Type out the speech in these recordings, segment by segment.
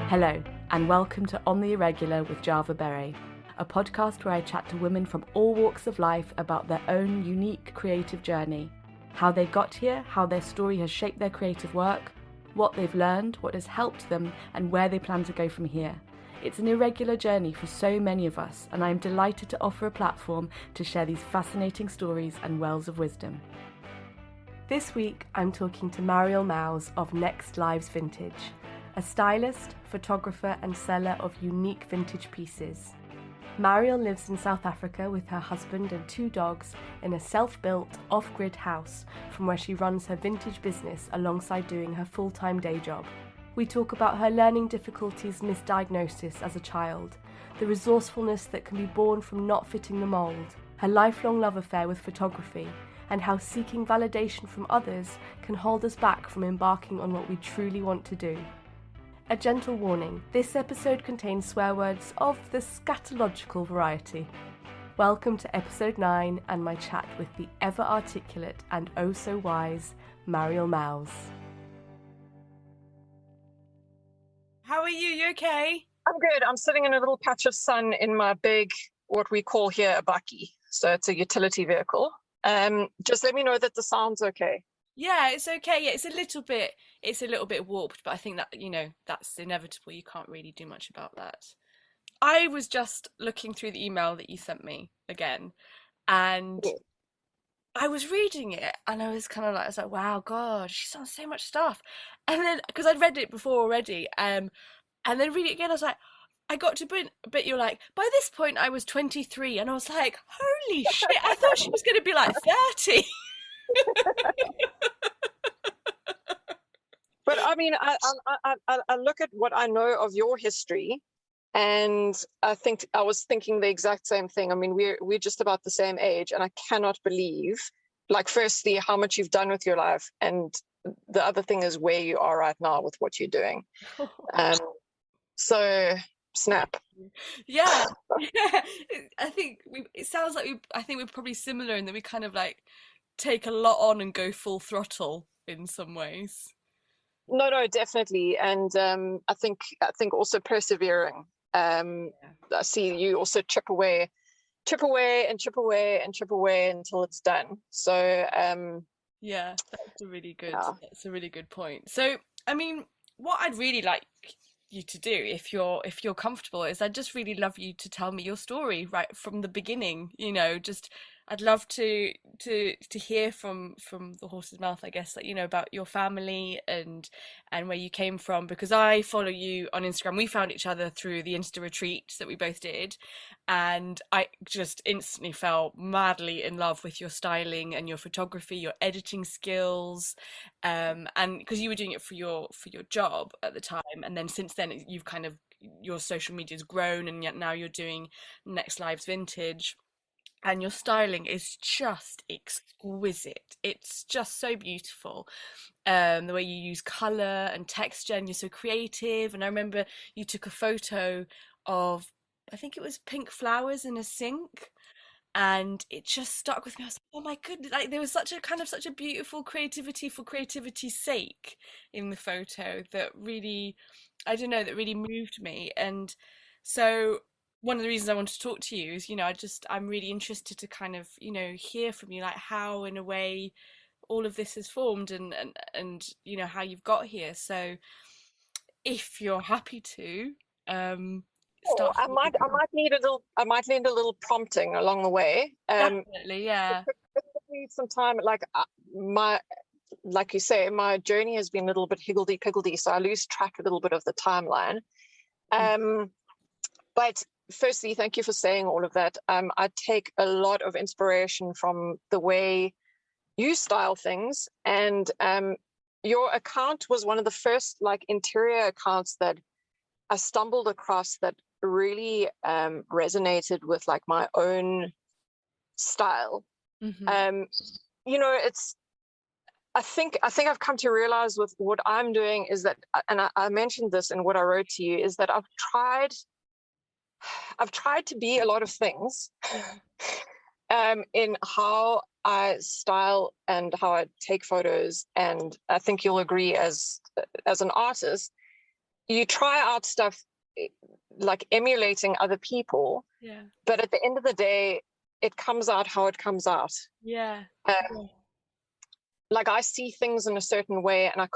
Hello, and welcome to On the Irregular with Java Beret, a podcast where I chat to women from all walks of life about their own unique creative journey, how they got here, how their story has shaped their creative work, what they've learned, what has helped them, and where they plan to go from here. It's an irregular journey for so many of us, and I am delighted to offer a platform to share these fascinating stories and wells of wisdom. This week, I'm talking to Mariel Mowse of Next Lives Vintage, a stylist, photographer and seller of unique vintage pieces. Mariel lives in South Africa with her husband and 2 dogs in a self-built, off-grid house from where she runs her vintage business alongside doing her full-time day job. We talk about her learning difficulties, misdiagnosis as a child, the resourcefulness that can be born from not fitting the mould, her lifelong love affair with photography, and how seeking validation from others can hold us back from embarking on what we truly want to do. A gentle warning, this episode contains swear words of the scatalogical variety. Welcome to episode 9 and my chat with the ever articulate and oh so wise Mariel Mowse. How are you? You okay? I'm good. I'm sitting in a little patch of sun in my big, what we call here a bakkie. So it's a utility vehicle. Just let me know that the sound's okay. Yeah, it's okay. Yeah, it's a little bit warped, but I think that, that's inevitable. You can't really do much about that. I was just looking through the email that you sent me again, and Yeah. I was reading it, and I was like, wow, God, she's done so much stuff. And then, because I'd read it before already, and then reading it again, I was like, I got to but you're like, by this point I was 23, and I was like, holy shit, I thought she was going to be like 30. But I mean, I look at what I know of your history, and I was thinking the exact same thing. I mean, we're just about the same age, and I cannot believe, like, firstly, how much you've done with your life, and the other thing is where you are right now with what you're doing. So snap. Yeah. I think it sounds like I think we're probably similar in that we kind of like take a lot on and go full throttle in some ways. No, definitely. And I think also persevering. I see you also chip away and chip away and chip away until it's done. So yeah, that's a really good point. So I mean, what I'd really like you to do, if you're comfortable, is I'd just really love you to tell me your story right from the beginning. Just I'd love to hear from the horse's mouth, I guess, like, about your family and where you came from, because I follow you on Instagram. We found each other through the Insta retreat that we both did, and I just instantly fell madly in love with your styling and your photography, your editing skills, and because you were doing it for your job at the time, and then since then you've kind of, your social media's grown, and yet now you're doing Next Lives Vintage. And your styling is just exquisite. It's just so beautiful. The way you use colour and texture, and you're so creative. And I remember you took a photo of, I think it was pink flowers in a sink, and it just stuck with me. I was like, oh my goodness, like there was such a beautiful creativity for creativity's sake in the photo that really, I don't know, that really moved me. And so one of the reasons I want to talk to you is, I'm really interested to kind of, hear from you, like how in a way all of this has formed, and how you've got here. So if you're happy to start. I might need a little prompting along the way. Definitely, yeah. Some time, like you say, my journey has been a little bit higgledy-piggledy, so I lose track a little bit of the timeline. But firstly, thank you for saying all of that. I take a lot of inspiration from the way you style things, and your account was one of the first interior accounts that I stumbled across that really resonated with my own style. Mm-hmm. It's, I think I've come to realize with what I'm doing is that, and I mentioned this in what I wrote to you, is that I've tried to be a lot of things in how I style and how I take photos. And I think you'll agree, as an artist, you try out stuff like emulating other people, Yeah. but at the end of the day, it comes out how it comes out. Yeah. Um, like I see things in a certain way, and I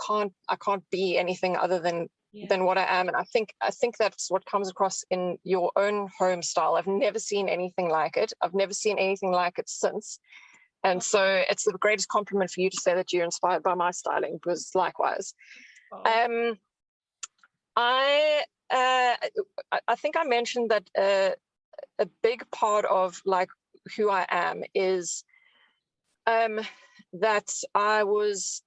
can't be anything other Yeah. than what I am. And I think that's what comes across in your own home style. I've never seen anything like it. I've never seen anything like it since. And so it's the greatest compliment for you to say that you're inspired by my styling, because likewise. Oh. Um, I I think I mentioned that a big part of like who I am is that I was,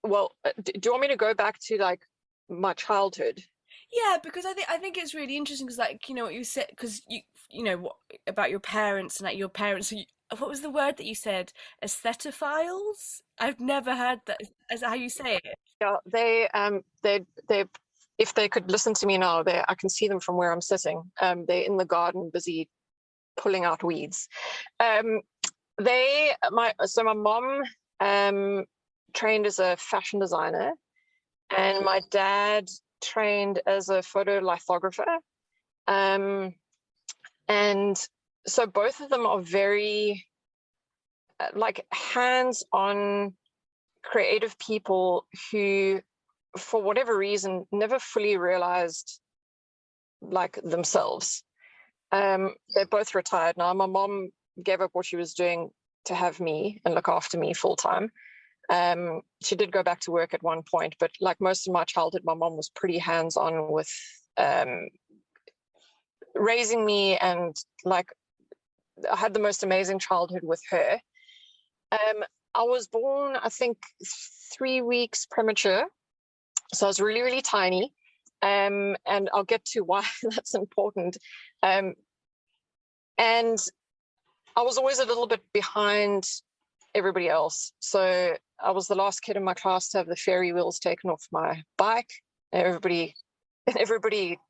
well, do you want me to go back to like my childhood? Yeah, because I think it's really interesting because, like, you know what you said, because you know what about your parents, and like your parents. What was the word that you said? Aesthetophiles? I've never heard that. Is that how you say it? Yeah, they if they could listen to me now, I can see them from where I'm sitting. They're in the garden busy pulling out weeds. Um, my mom trained as a fashion designer, and my dad trained as a photolithographer. And so both of them are very like hands-on creative people who, for whatever reason, never fully realized like themselves. They're both retired now. My mom gave up what she was doing to have me and look after me full time. She did go back to work at one point, but like most of my childhood, my mom was pretty hands-on with raising me, and like I had the most amazing childhood with her. I was born, I think, 3 weeks premature, so I was really, really tiny. And I'll get to why that's important. And I was always a little bit behind everybody else. So I was the last kid in my class to have the fairy wheels taken off my bike. Everybody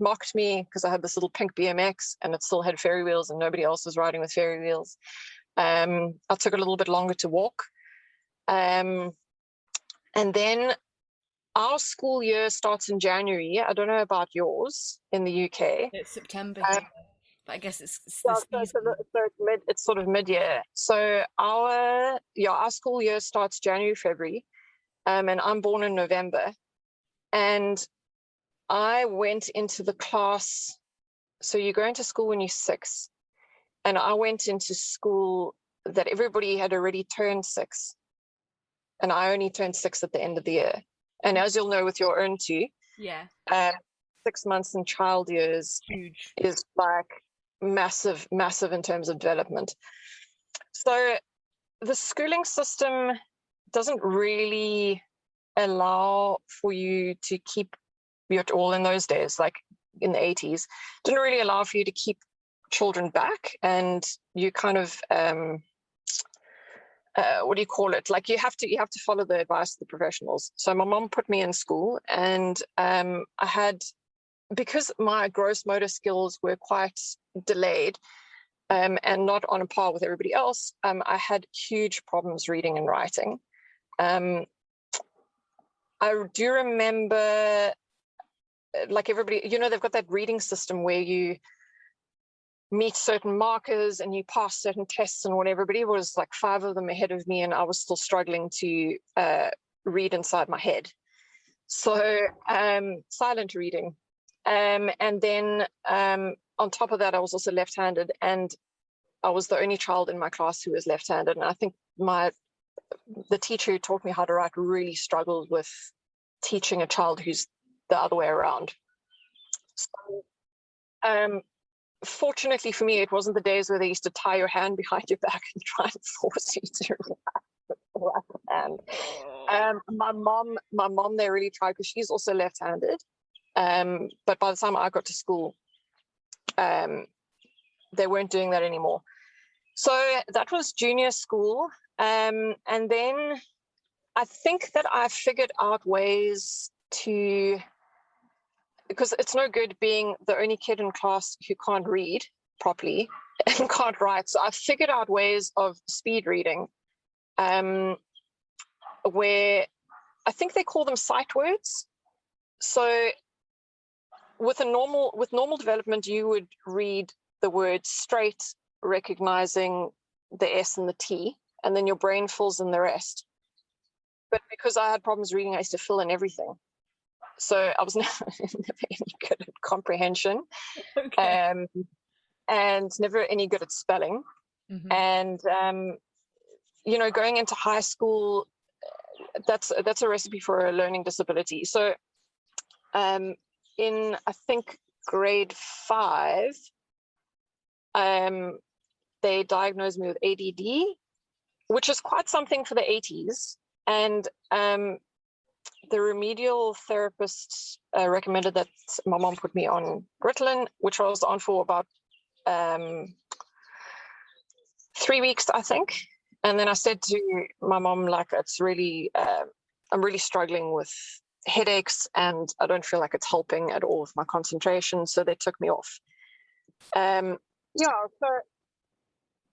mocked me because I had this little pink BMX and it still had fairy wheels, and nobody else was riding with fairy wheels. I took a little bit longer to walk. And then our school year starts in January. I don't know about yours in the UK. It's September Um, here, but I guess it's yeah, the so season. it's sort of mid-year. So our school year starts January, February, and I'm born in November. And I went into the class. So you go into school when you're 6, and I went into school that everybody had already turned 6, and I only turned 6 at the end of the year. And as you'll know with your own two, Yeah, 6 months in child years huge. is like massive, massive in terms of development. So the schooling system doesn't really allow for you to keep your, all in those days, like in the 80s, didn't really allow for you to keep children back, and you kind of what do you call it? Like you have to follow the advice of the professionals. So my mom put me in school, and I had, because my gross motor skills were quite delayed, and not on a par with everybody else, I had huge problems reading and writing. I do remember, like everybody, they've got that reading system where you meet certain markers and you pass certain tests and whatever. Everybody was like 5 of them ahead of me, and I was still struggling to read inside my head. So silent reading. And then on top of that, I was also left-handed, and I was the only child in my class who was left-handed. And I think the teacher who taught me how to write really struggled with teaching a child who's the other way around. So, fortunately for me, it wasn't the days where they used to tie your hand behind your back and try and force you to write hand. My mom, they really tried, because she's also left-handed. But by the time I got to school, they weren't doing that anymore. So that was junior school. And then I think that I figured out ways to, because it's no good being the only kid in class who can't read properly and can't write. So I figured out ways of speed reading, where I think they call them sight words. So with normal development, you would read the word straight, recognizing the S and the T, and then your brain fills in the rest. But because I had problems reading, I used to fill in everything. So I was never any good at comprehension, Okay. and never any good at spelling. Hmm. And going into high school, that's a recipe for a learning disability. So in, I think, grade 5, they diagnosed me with ADD, which is quite something for the 80s. And the remedial therapist recommended that my mom put me on Ritalin, which I was on for about 3 weeks, I think. And then I said to my mom, like, it's really, I'm really struggling with headaches, and I don't feel like it's helping at all with my concentration. So they took me off. So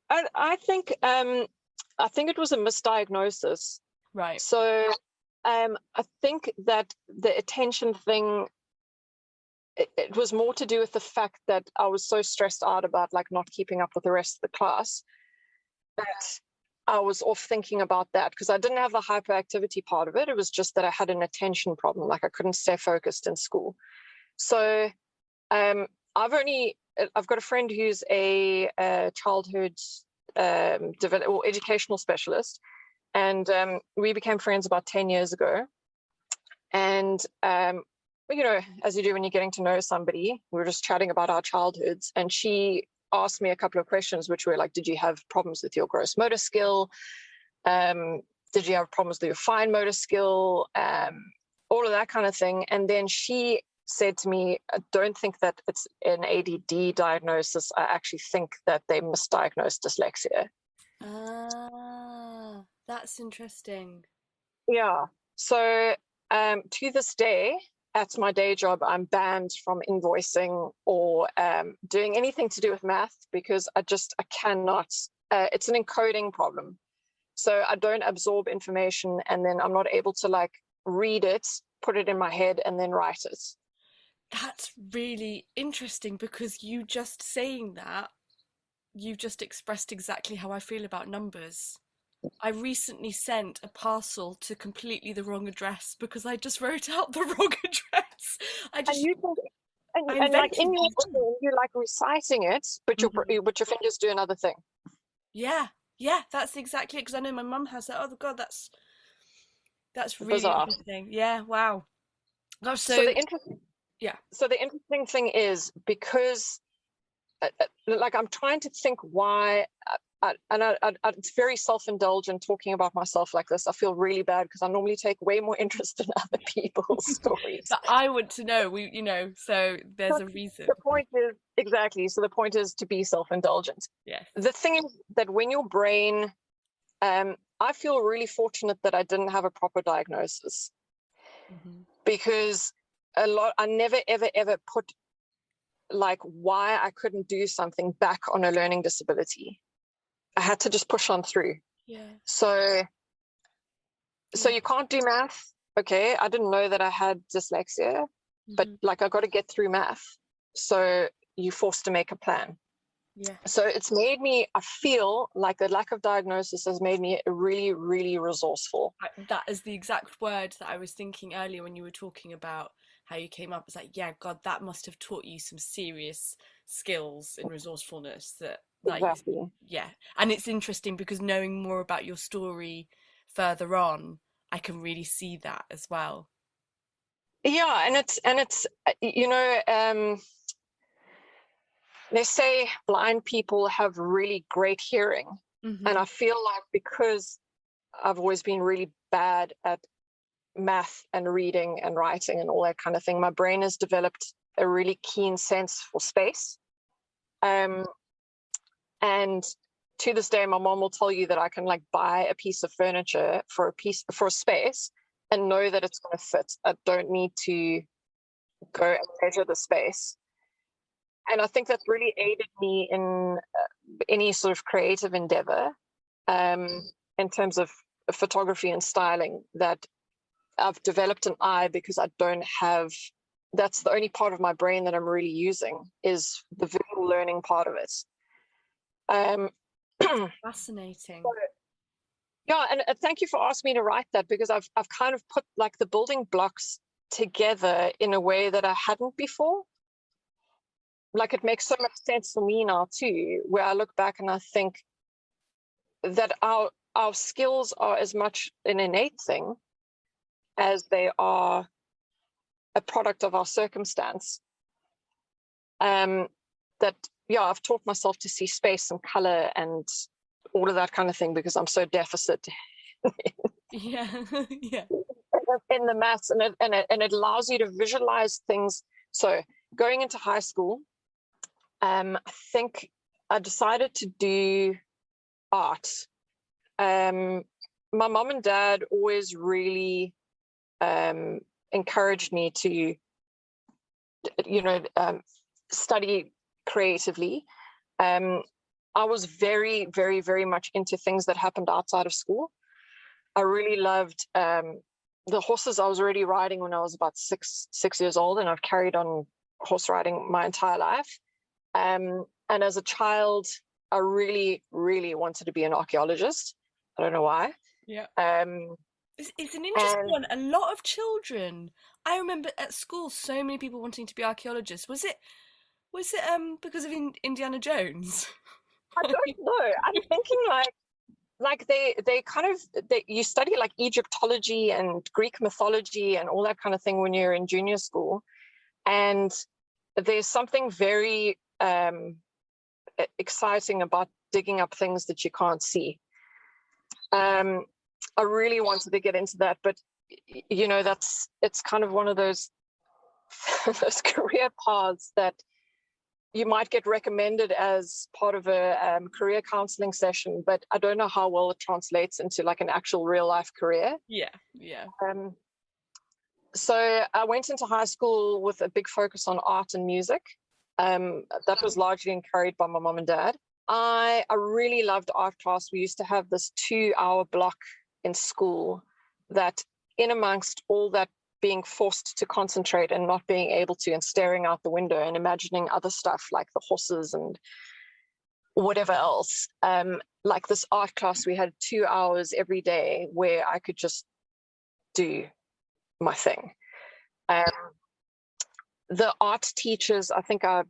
I think it was a misdiagnosis. Right. So I think that the attention thing, it was more to do with the fact that I was so stressed out about like not keeping up with the rest of the class that I was off thinking about that, because I didn't have the hyperactivity part of it. It was just that I had an attention problem, like I couldn't stay focused in school. So I've got a friend who's a childhood educational specialist, and we became friends about 10 years ago. And as you do when you're getting to know somebody, we were just chatting about our childhoods, and she asked me a couple of questions, which were like, did you have problems with your gross motor skill? Did you have problems with your fine motor skill? All of that kind of thing. And then she said to me, I don't think that it's an ADD diagnosis. I actually think that they misdiagnosed dyslexia. Ah, that's interesting. Yeah. So to this day, at my day job, I'm banned from invoicing or doing anything to do with math, because I cannot. It's an encoding problem. So I don't absorb information, and then I'm not able to like read it, put it in my head, and then write it. That's really interesting, because you just saying that, you've just expressed exactly how I feel about numbers. I recently sent a parcel to completely the wrong address because I just wrote out the wrong address. I And just you can, I and like invented in your the wrong. brain, you're like reciting it, but Mhm. your fingers do another thing. Yeah, yeah, that's exactly it. Because I know my mum has that. Oh God, that's really Bizarre. interesting. Yeah, wow. Gosh, So so yeah. the interesting thing is, because like I'm trying to think why, it's very self-indulgent talking about myself like this. I feel really bad because I normally take way more interest in other people's stories. But I want to know. So there's So a reason. the point is, exactly. So the point is to be self-indulgent. Yes. The thing is that when your brain, I feel really fortunate that I didn't have a proper diagnosis, Hmm. because I never ever ever put like why I couldn't do something back on a learning disability. I had to just push on through. Yeah. So Yeah. you can't do math. Okay, I didn't know that I had dyslexia, but Hmm. like I got to get through math. So you're forced to make a plan. Yes. So it's made me, I feel like the lack of diagnosis has made me really, really resourceful. That is the exact word that I was thinking earlier when you were talking about how you came up. It's like, yeah, God, that must have taught you some serious skills in resourcefulness that, like, Exactly. yeah. And it's interesting because knowing more about your story further on, I can really see that as well. Yeah, and it's they say blind people have really great hearing, and Hmm. I feel like because I've always been really bad at math and reading and writing and all that kind of thing, my brain has developed a really keen sense for space. Um, and to this day, my mom will tell you that I can like buy a piece of furniture for a space and know that it's going to fit. I don't need to go and measure the space. And I think that's really aided me in any sort of creative endeavor, in terms of photography and styling, that I've developed an eye because I don't have that's the only part of my brain that I'm really using, is the visual learning part of it. Um, Fascinating. yeah, and thank you for asking me to write that, because I've kind of put like the building blocks together in a way that I hadn't before. Like, it makes so much sense for me now too, where I look back and I think that our skills are as much an innate thing as they are a product of our circumstance. That, yeah, I've taught myself to see space and color and all of that kind of thing, because I'm so deficit Yeah. Yeah. in the maths, and it allows you to visualize things. So going into high school, I think I decided to do art. My mom and dad always really encouraged me to, study creatively. I was very, very, very much into things that happened outside of school. I really loved the horses. I was already riding when I was about six years old, and I've carried on horse riding my entire life. And as a child, I really, really wanted to be an archaeologist. I don't know why. Yeah. Um, It's an interesting and one. A lot of children. I remember at school so many people wanting to be archaeologists. Was it because of Indiana Jones? I don't know. I'm thinking like they kind of you study like Egyptology and Greek mythology and all that kind of thing when you're in junior school, and there's something very exciting about digging up things that you can't see. I really wanted to get into that, but it's kind of one of those those career paths that you might get recommended as part of a career counseling session, but I don't know how well it translates into like an actual real life career. Yeah, yeah. So I went into high school with a big focus on art and music. That was largely encouraged by my mom and dad. I really loved art class. We used to have this 2-hour block in school that, in amongst all that being forced to concentrate and not being able to, and staring out the window and imagining other stuff like the horses and whatever else, like this art class, we had 2 hours every day where I could just do my thing. The art teachers, I think I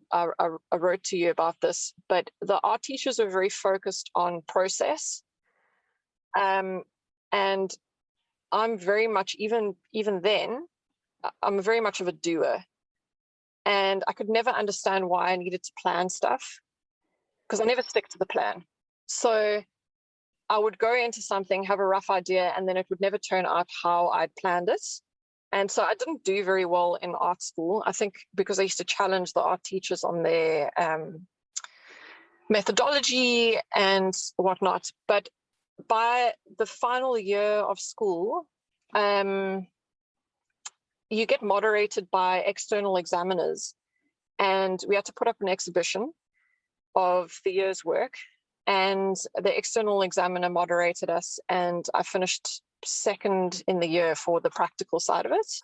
wrote to you about this, but the art teachers are very focused on process. And I'm very much, even then, I'm very much of a doer. And I could never understand why I needed to plan stuff, because I never stick to the plan. So I would go into something, have a rough idea, and then it would never turn out how I'd planned it. And so I didn't do very well in art school, I think, because I used to challenge the art teachers on their methodology and whatnot. But by the final year of school, you get moderated by external examiners. And we had to put up an exhibition of the year's work. And the external examiner moderated us, and I finished second in the year for the practical side of it.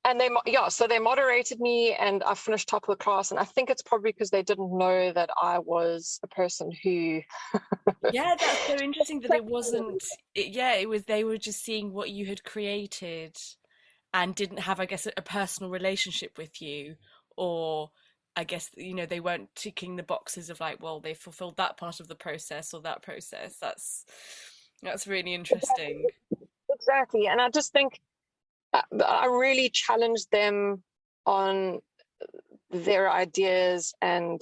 And so they moderated me, and I finished top of the class. And I think it's probably because they didn't know that I was a person who. Yeah, that's so interesting that it wasn't. It was they were just seeing what you had created, and didn't have, I guess, a personal relationship with you, or I guess they weren't ticking the boxes of like, well, they fulfilled that part of the process or that process. That's really interesting. Exactly, and I just think I really challenged them on their ideas, and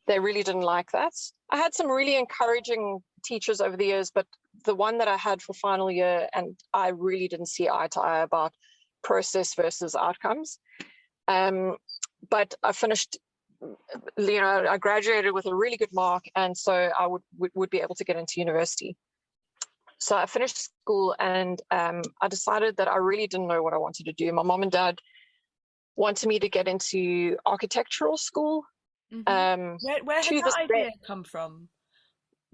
they really didn't like that. I had some really encouraging teachers over the years, but the one that I had for final year, and I really didn't see eye to eye about process versus outcomes. But I finished, I graduated with a really good mark, and so I would be able to get into university. So I finished school, and I decided that I really didn't know what I wanted to do. My mom and dad wanted me to get into architectural school. Where had that idea come from?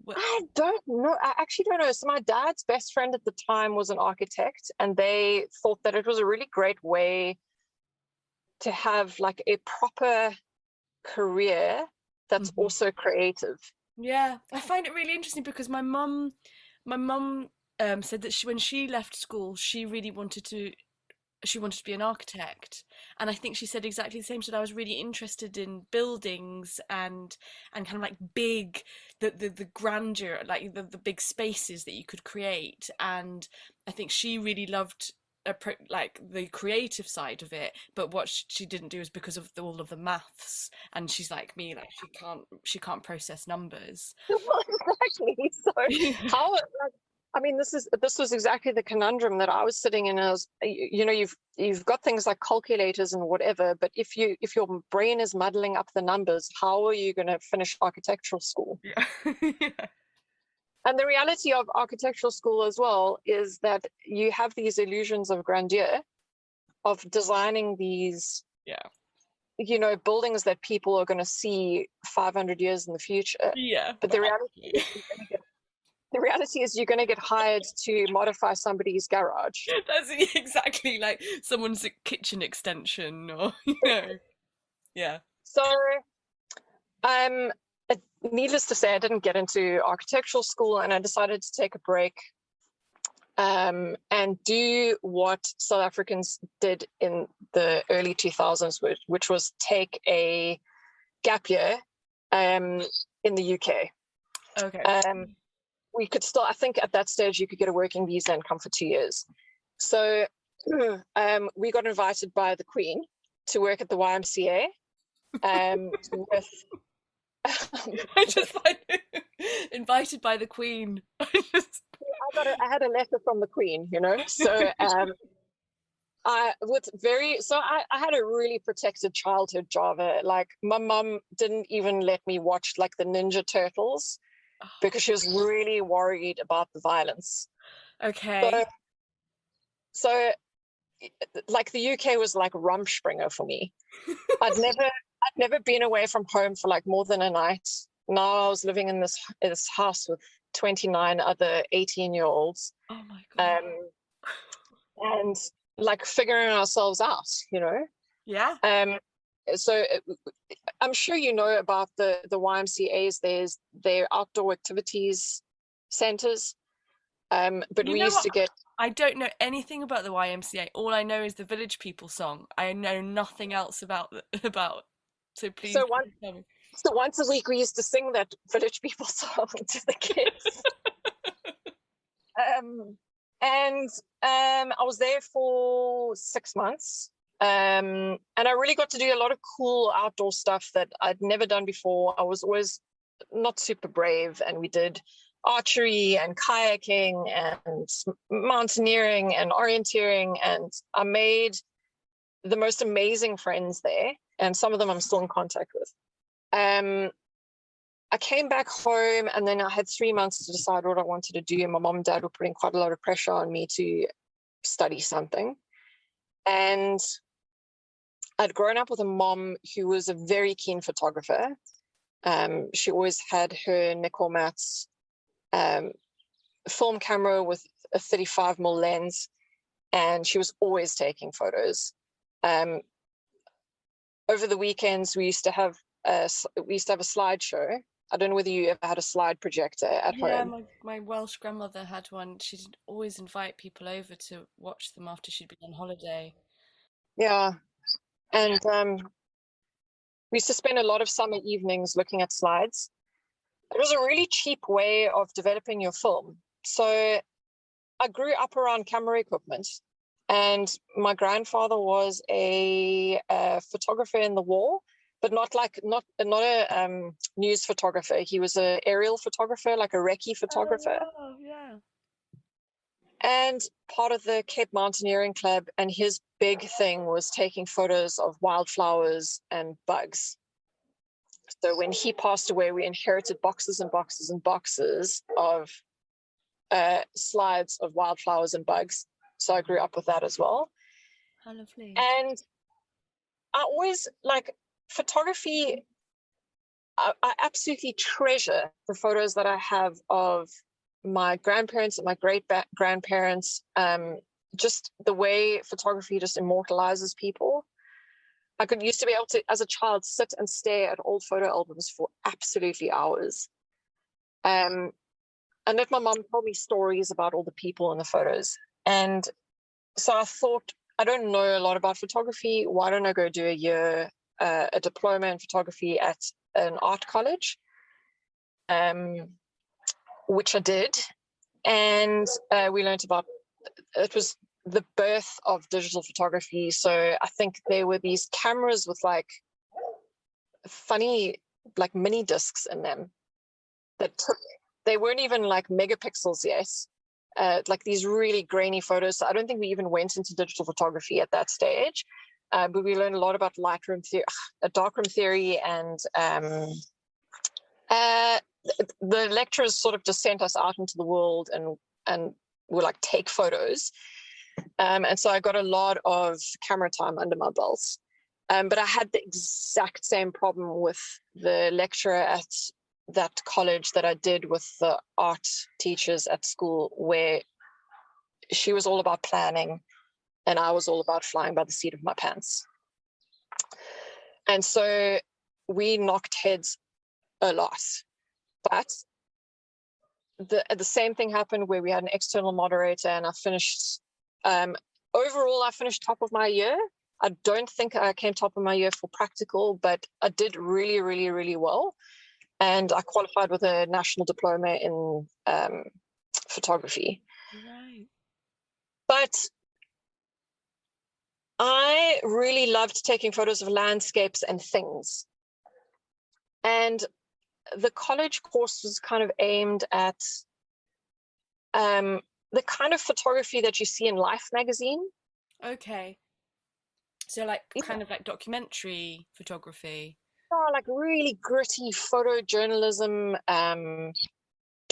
I don't know. I actually don't know. So my dad's best friend at the time was an architect, and they thought that it was a really great way to have like a proper career that's also creative. Yeah, I find it really interesting because my mum said that when she left school, she wanted to be an architect, and I think she said exactly the same. So I was really interested in buildings and kind of like big, the grandeur, like the big spaces that you could create. And I think she really loved like the creative side of it, but what she didn't do is because of all of the maths, and she's like me, like she can't process numbers. Well, exactly. So how, like, I mean, this was exactly the conundrum that I was sitting in. As you know, you've got things like calculators and whatever, but if your brain is muddling up the numbers, how are you going to finish architectural school? Yeah. Yeah. And the reality of architectural school as well is that you have these illusions of grandeur, of designing these, Yeah. you know, buildings that people are going to see 500 years in the future. Yeah. But the reality is you're going to get hired to modify somebody's garage. That's exactly like someone's kitchen extension, or yeah. So, um, needless to say, I didn't get into architectural school, and I decided to take a break, and do what South Africans did in the early 2000s, which was take a gap year, in the UK. Okay. We could still, I think at that stage, you could get a working visa and come for 2 years. So we got invited by the Queen to work at the YMCA, with I just find invited by the Queen. I had a letter from the Queen, you know. So I had a really protected childhood, Java. Like, my mum didn't even let me watch like the Ninja Turtles because she was really worried about the violence. Okay. So like the UK was like Rumspringa for me. I'd never been away from home for like more than a night. Now I was living in this house with 29 other 18-year-olds. Oh my God. And like figuring ourselves out, you know. Yeah. So I'm sure you know about the YMCA's. There's their outdoor activities centers. But You we know used what? to get. I don't know anything about the YMCA. All I know is the Village People song. I know nothing else about. So please So tell me. once a week we used to sing that Village People song to the kids. And I was there for 6 months. And I really got to do a lot of cool outdoor stuff that I'd never done before. I was always not super brave, and we did archery and kayaking and mountaineering and orienteering, and I made the most amazing friends there, and some of them I'm still in contact with. I came back home, and then I had 3 months to decide what I wanted to do. And my mom and dad were putting quite a lot of pressure on me to study something. And I'd grown up with a mom who was a very keen photographer. She always had her nickel mats, film camera with a 35mm lens, and she was always taking photos. Over the weekends, we used to have a slideshow. I don't know whether you ever had a slide projector at Yeah, home. my Welsh grandmother had one. She'd always invite people over to watch them after she'd been on holiday. Yeah, and we used to spend a lot of summer evenings looking at slides. It was a really cheap way of developing your film. So I grew up around camera equipment, and my grandfather was a photographer in the war, but not a news photographer. He was an aerial photographer, like a recce photographer. Oh, yeah. And part of the Cape Mountaineering Club, and his big thing was taking photos of wildflowers and bugs. So when he passed away, we inherited boxes and boxes and boxes of slides of wildflowers and bugs. So I grew up with that as well. How lovely. And I always like photography. I absolutely treasure the photos that I have of my grandparents and my great grandparents. Just the way photography just immortalizes people. I could used to be able to, as a child, sit and stare at old photo albums for absolutely hours. And let my mom tell me stories about all the people in the photos. And so I thought, I don't know a lot about photography. Why don't I go do a diploma in photography at an art college, which I did. And we learned about, it was the birth of digital photography. So I think there were these cameras with like funny, like mini discs in them that took, they weren't even like megapixels yet. Like these really grainy photos. So I don't think we even went into digital photography at that stage. But we learned a lot about Lightroom theory, darkroom theory, and the lecturers sort of just sent us out into the world and were like, take photos. And so I got a lot of camera time under my belt. But I had the exact same problem with the lecturer at that college that I did with the art teachers at school, where she was all about planning and I was all about flying by the seat of my pants. And so we knocked heads a lot. But the same thing happened where we had an external moderator, and I finished, overall, I finished top of my year. I don't think I came top of my year for practical, but I did really, really, really well. And I qualified with a national diploma in photography. Right. But I really loved taking photos of landscapes and things. And the college course was kind of aimed at the kind of photography that you see in Life magazine. Okay. So like kind of like documentary photography. Oh, like really gritty photojournalism,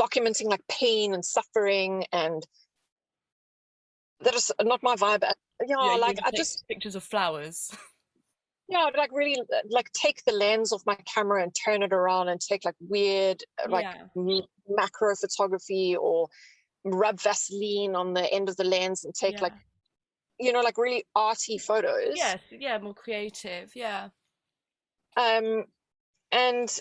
documenting like pain and suffering, and that is not my vibe. Yeah, Yeah, you like want I to take just, pictures of flowers. yeah, like really like take the lens of my camera and turn it around and take like weird like Yeah. macro photography, or rub Vaseline on the end of the lens and take like, Yeah. like really arty photos. Yes, yeah, more creative. Yeah. Um, and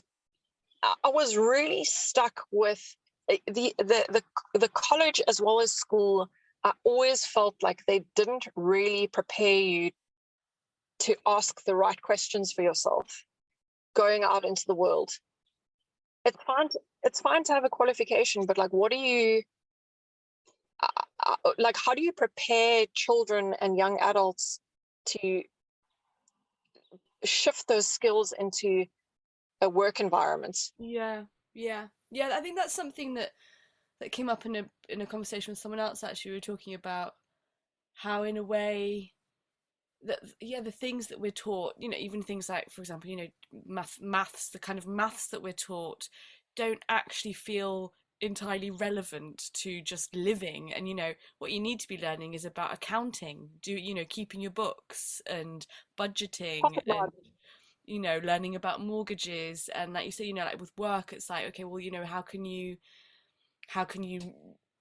I was really stuck with the college as well as school. I always felt like they didn't really prepare you to ask the right questions for yourself going out into the world. It's fine to have a qualification, but like, what do you like? How do you prepare children and young adults to shift those skills into a work environment? Yeah. Yeah. Yeah, I think that's something that came up in a conversation with someone else. Actually, we were talking about how in a way that, yeah, the things that we're taught, even things like, for example, maths, the kind of maths that we're taught don't actually feel entirely relevant to just living. And what you need to be learning is about accounting, keeping your books and budgeting, Profit and margin. learning about mortgages. And like you say, like with work, it's like, okay, well, how can you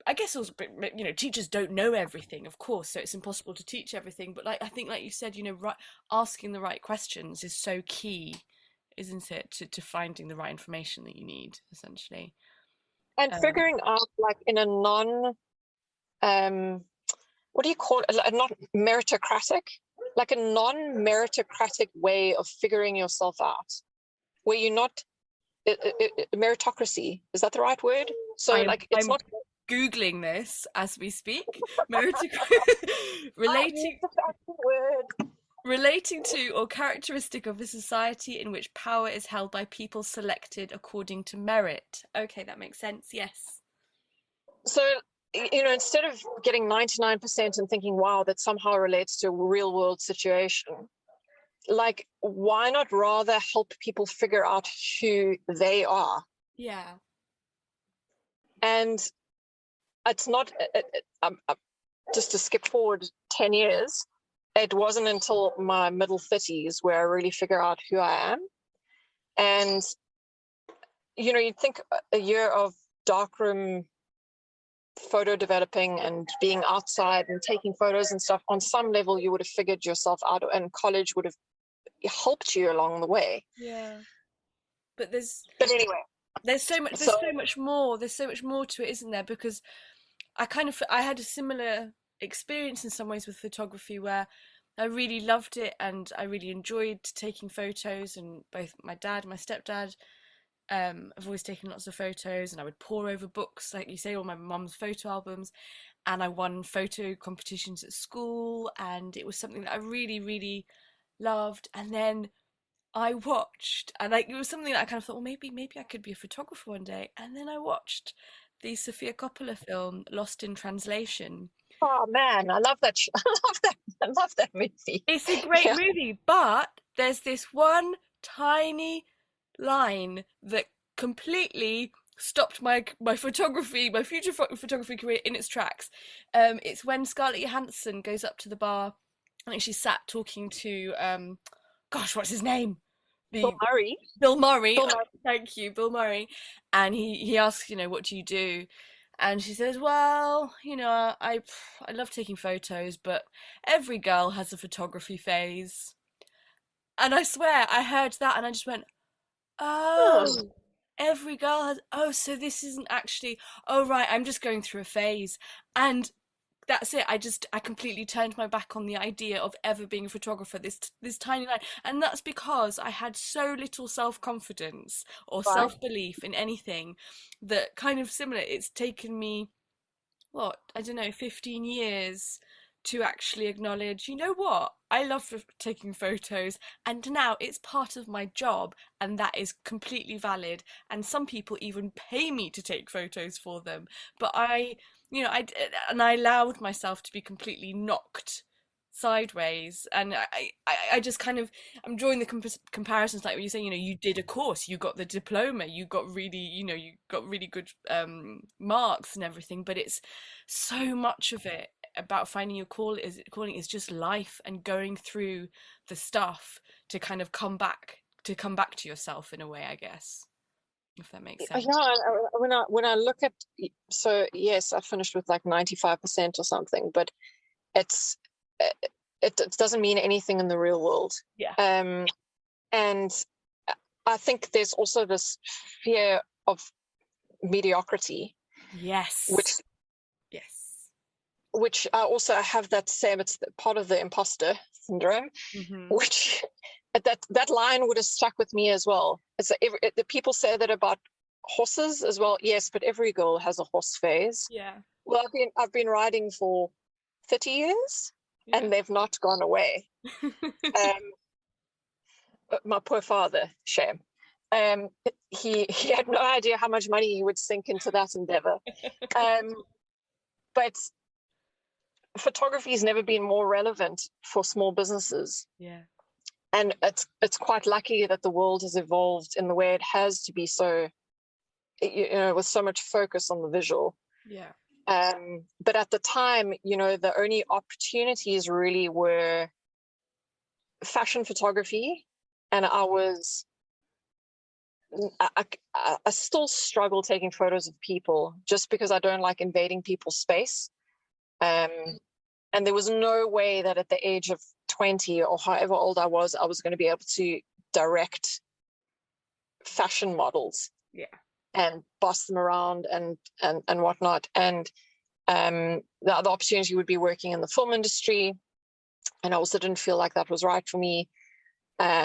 I guess also, teachers don't know everything, of course, so it's impossible to teach everything. But like I think, like you said, asking the right questions is so key, isn't it, to finding the right information that you need, essentially. And Um, figuring out like in a non what do you call it? Not meritocratic, like a non-meritocratic way of figuring yourself out, where you're not meritocracy. Is that the right word? So I'm like, it's I'm not. googling this as we speak. Meritocracy I use relating the fancy word. relating to or characteristic of a society in which power is held by people selected according to merit. Okay, that makes sense. Yes. So, instead of getting 99% and thinking, wow, that somehow relates to a real world situation, like, why not rather help people figure out who they are? Yeah. And it's not, just to skip forward 10 years, it wasn't until my middle 30s where I really figure out who I am. And, you'd think a year of darkroom photo developing and being outside and taking photos and stuff, on some level, you would have figured yourself out, and college would have helped you along the way. Yeah. But But anyway, there's so much so there's so much more to it, isn't there? Because I had a similar experience in some ways with photography, where I really loved it and I really enjoyed taking photos, and both my dad and my stepdad, I've always taken lots of photos, and I would pore over books, like you say, all my mum's photo albums, and I won photo competitions at school, and it was something that I really, really loved. And then I watched, and it was something that I kind of thought, well, maybe I could be a photographer one day. And then I watched the Sofia Coppola film Lost in Translation. oh man, I love that. I love that. I love that movie. It's a great Yeah. movie, but there's this one tiny line that completely stopped my photography, my future photography career in its tracks. It's when Scarlett Johansson goes up to the bar. I think she's sat talking to gosh, what's his name? Bill The Murray. Bill Murray. Bill Oh, Murray. thank you, Bill Murray. And he asks, what do you do? And she says, well, I love taking photos, but every girl has a photography phase. And I swear, I heard that and I just went, Oh, oh, every girl has. Oh, so this isn't actually. Oh, right, I'm just going through a phase. And that's it. I completely turned my back on the idea of ever being a photographer, this tiny line. And that's because I had so little self-confidence or right. self-belief in anything, that kind of similar, it's taken me, what, I don't know, 15 years to actually acknowledge, what, I love taking photos, and now it's part of my job, and that is completely valid. And some people even pay me to take photos for them. But I allowed myself to be completely knocked sideways. And I just kind of, I'm drawing the comparisons, like when you say, you did a course, you got the diploma, you got really, you got really good marks and everything. But it's so much of it about finding your calling is just life, and going through the stuff to kind of come back to yourself in a way, I guess, if that makes sense. Yeah, when I look at, so yes, I finished with like 95% or something, but it's it doesn't mean anything in the real world. Yeah. And I think there's also this fear of mediocrity, which Yes. Yes. which I also have that same. It's part of the imposter syndrome, Mm-hmm. which that line would have stuck with me as well. The people say that about horses as well. Yes, but every girl has a horse phase. Yeah. Well, I've been riding for 30 years, Yeah. and they've not gone away. My poor father, shame. He had no idea how much money he would sink into that endeavor. But photography has never been more relevant for small businesses. Yeah. And it's quite lucky that the world has evolved in the way it has to be, so with so much focus on the visual. Yeah. But at the time, the only opportunities really were fashion photography, and I still struggle taking photos of people, just because I don't like invading people's space. And there was no way that at the age of 20 or however old I was going to be able to direct fashion models. Yeah. And boss them around and whatnot. And the other opportunity would be working in the film industry, and I also didn't feel like that was right for me. At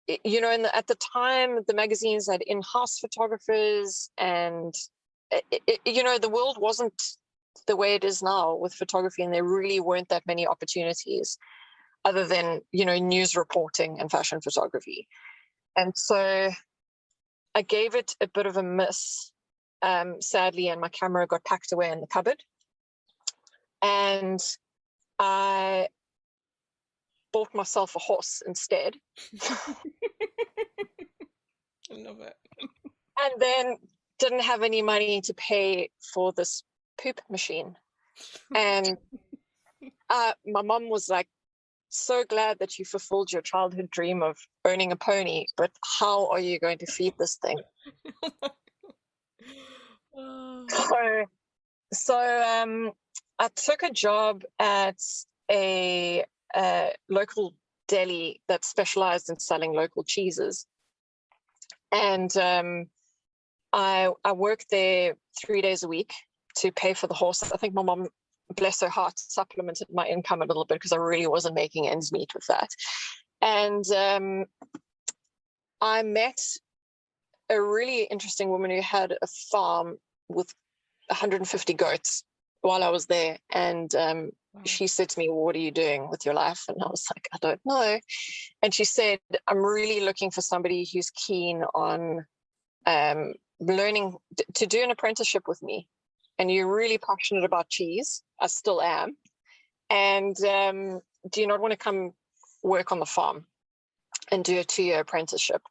the time, the magazines had in-house photographers, and the world wasn't the way it is now with photography, and there really weren't that many opportunities other than news reporting and fashion photography. And so I gave it a bit of a miss, sadly, and my camera got packed away in the cupboard. And I bought myself a horse instead. I love it. And then didn't have any money to pay for this poop machine. And my mum was like, so glad that you fulfilled your childhood dream of owning a pony, but how are you going to feed this thing? So I took a job at a local deli that specialized in selling local cheeses. And I worked there 3 days a week to pay for the horse. I think my mom, bless her heart, supplemented my income a little bit because I really wasn't making ends meet with that. And I met a really interesting woman who had a farm with 150 goats while I was there. And she said to me, well, what are you doing with your life? And I was like, I don't know. And she said, I'm really looking for somebody who's keen on learning to do an apprenticeship with me. And you're really passionate about cheese. I still am. And do you not want to come work on the farm and do a 2-year apprenticeship?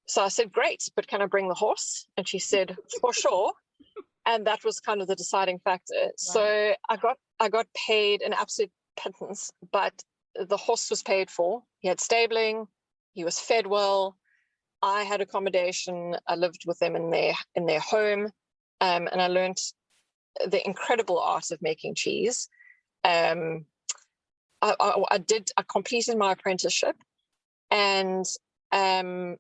So I said, great, but can I bring the horse? And she said, for sure. And that was kind of the deciding factor. Right. So I got paid an absolute pittance, but the horse was paid for. He had stabling, he was fed well. I had accommodation. I lived with them in their home, and I learned the incredible art of making cheese. I completed my apprenticeship, and I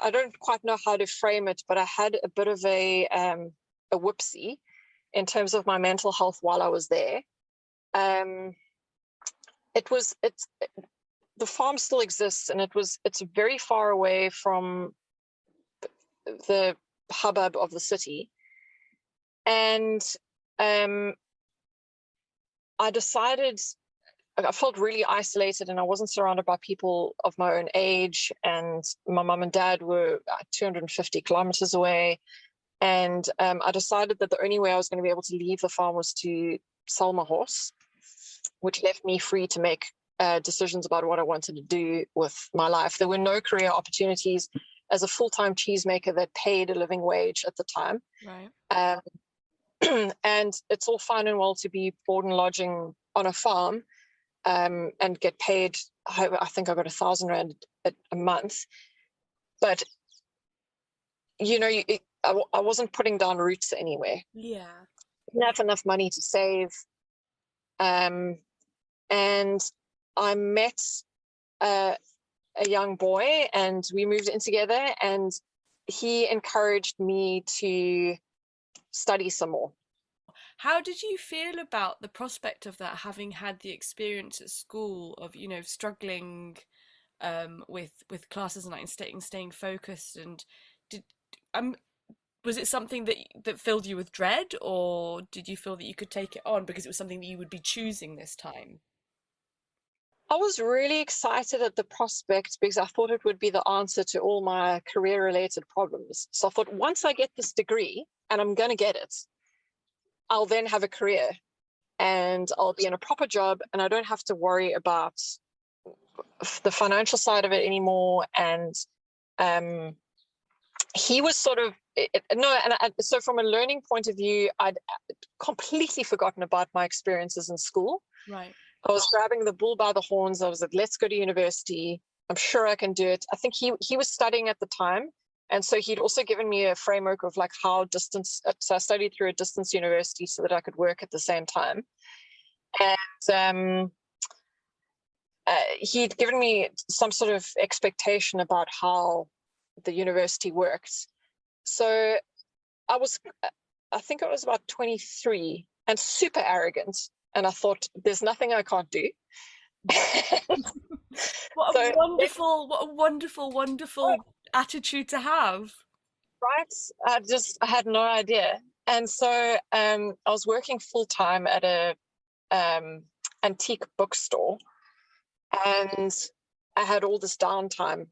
don't quite know how to frame it, but I had a bit of a whoopsie in terms of my mental health while I was there. The farm still exists, and it's very far away from the hubbub of the city. And I felt really isolated, and I wasn't surrounded by people of my own age, and my mum and dad were 250 kilometers away. And I decided that the only way I was going to be able to leave the farm was to sell my horse, which left me free to make decisions about what I wanted to do with my life. There were no career opportunities as a full-time cheesemaker that paid a living wage at the time. Right. And it's all fine and well to be board and lodging on a farm and get paid. I think I got 1,000 rand a month, but I wasn't putting down roots anywhere. Yeah. I didn't have enough money to save. And I met a young boy, and we moved in together, and he encouraged me to study some more. How did you feel about the prospect of that, having had the experience at school of, struggling with classes and staying focused? And was it something that filled you with dread, or did you feel that you could take it on because it was something that you would be choosing this time? I was really excited at the prospect because I thought it would be the answer to all my career-related problems. So I thought, once I get this degree, and I'm going to get it, I'll then have a career, and I'll be in a proper job, and I don't have to worry about the financial side of it anymore. And he was sort of so from a learning point of view, I'd completely forgotten about my experiences in school. Right. I was grabbing the bull by the horns. I was like, let's go to university. I'm sure I can do it. I think he was studying at the time. And so he'd also given me a framework of like how distance. So I studied through a distance university so that I could work at the same time. And he'd given me some sort of expectation about how the university worked. So I think I was about 23 and super arrogant. And I thought, there's nothing I can't do. What a wonderful attitude to have. Right? I had no idea. And so I was working full time at a antique bookstore, and I had all this downtime.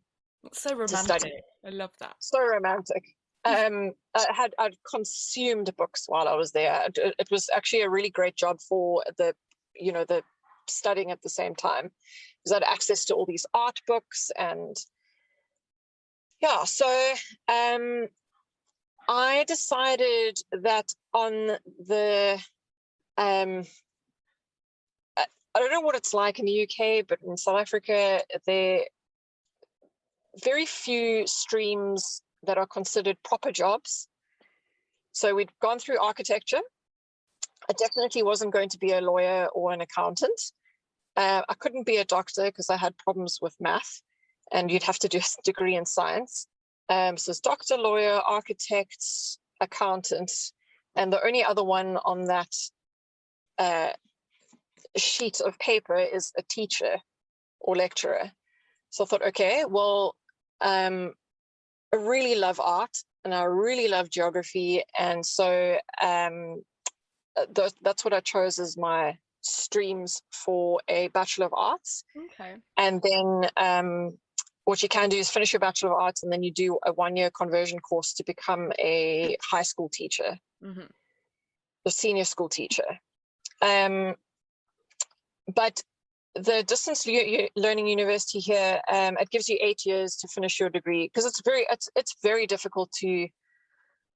So romantic. I love that. So romantic. I'd consumed books while I was there. It was actually a really great job for the studying at the same time, because I had access to all these art books. And yeah, so I decided that on the I don't know what it's like in the UK, but in South Africa, there are very few streams that are considered proper jobs. So we'd gone through architecture. I definitely wasn't going to be a lawyer or an accountant. I couldn't be a doctor because I had problems with math, and you'd have to do a degree in science. So it's doctor, lawyer, architect, accountant, and the only other one on that sheet of paper is a teacher or lecturer. So I thought, okay, well, I really love art and I really love geography, and so that's what I chose as my streams for a Bachelor of Arts. Okay. And then what you can do is finish your Bachelor of Arts, and then you do a 1-year conversion course to become a high school teacher, a senior school teacher. But the distance learning university here, it gives you 8 years to finish your degree, because it's very difficult to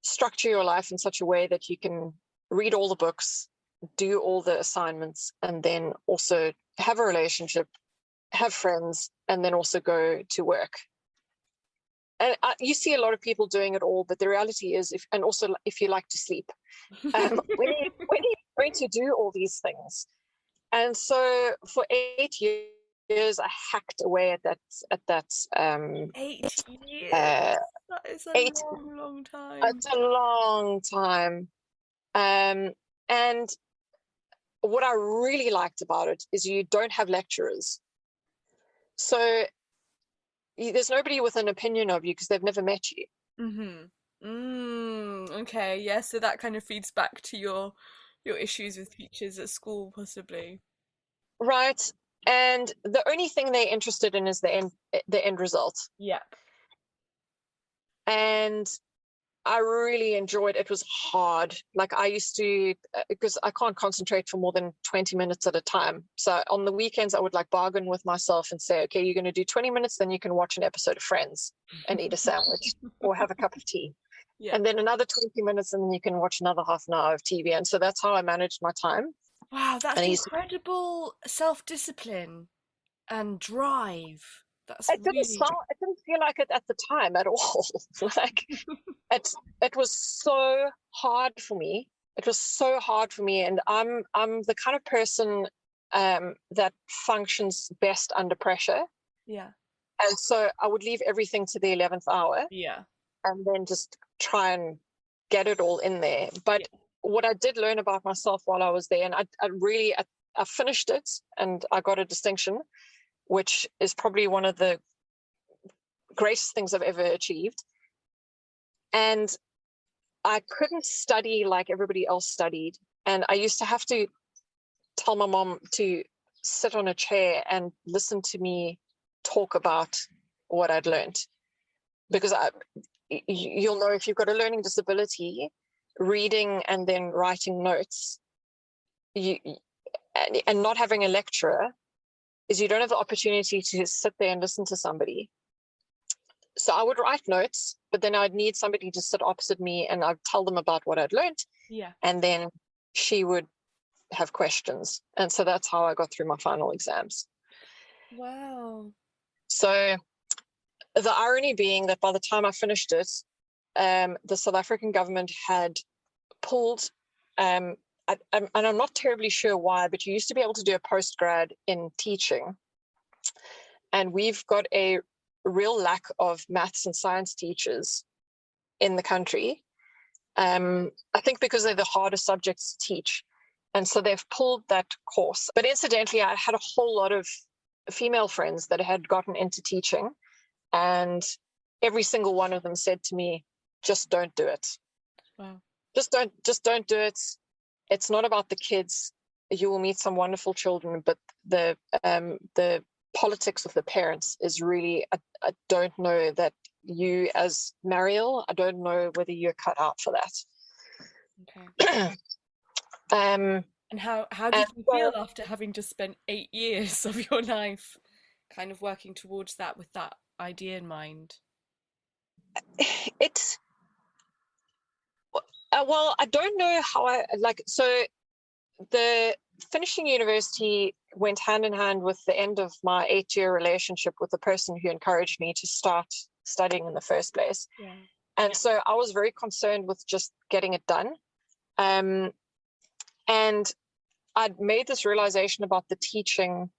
structure your life in such a way that you can read all the books, do all the assignments, and then also have a relationship, have friends, and then also go to work. And you see a lot of people doing it all, but the reality is, if you like to sleep, when are you going to do all these things? And so for 8 years, I hacked away at that. 8 years. That is a long time. It's a long time. And what I really liked about it is you don't have lecturers. So there's nobody with an opinion of you because they've never met you. Okay, yeah, so that kind of feeds back to your issues with teachers at school, possibly. Right. And the only thing they're interested in is the end result. Yeah. And I really enjoyed it. It was hard. Like I used to, because I can't concentrate for more than 20 minutes at a time. So on the weekends, I would like bargain with myself and say, okay, you're going to do 20 minutes, then you can watch an episode of Friends and eat a sandwich or have a cup of tea. Yeah. And then another 20 minutes, and then you can watch another half an hour of TV. And so that's how I managed my time. Wow, that's incredible self-discipline and drive. It didn't feel like it at the time at all. Like it was so hard for me. It was so hard for me, and I'm the kind of person that functions best under pressure. Yeah. And so I would leave everything to the 11th hour. Yeah. And then just try and get it all in there. But what I did learn about myself while I was there, and I finished it, and I got a distinction, which is probably one of the greatest things I've ever achieved. And I couldn't study like everybody else studied. And I used to have to tell my mom to sit on a chair and listen to me talk about what I'd learned. Because you'll know, if you've got a learning disability, reading and then writing notes, and not having a lecturer, is you don't have the opportunity to sit there and listen to somebody. So I would write notes, but then I'd need somebody to sit opposite me, and I'd tell them about what I'd learned. Yeah. And then she would have questions. And so that's how I got through my final exams. Wow. So the irony being that by the time I finished it, the South African government had pulled, and I'm not terribly sure why, but you used to be able to do a postgrad in teaching. And we've got a real lack of maths and science teachers in the country. I think because they're the hardest subjects to teach. And so they've pulled that course. But incidentally, I had a whole lot of female friends that had gotten into teaching. And every single one of them said to me, just don't do it. Wow. Just don't do it. It's not about the kids. You will meet some wonderful children, but the politics of the parents is really, I don't know that you, as Mariel, I don't know whether you're cut out for that. Okay. And how did you feel after having just spent 8 years of your life kind of working towards that with that idea in mind? It's well, I don't know how so the finishing university went hand in hand with the end of my 8-year relationship with the person who encouraged me to start studying in the first place. Yeah. And so I was very concerned with just getting it done. And I'd made this realization about the teaching,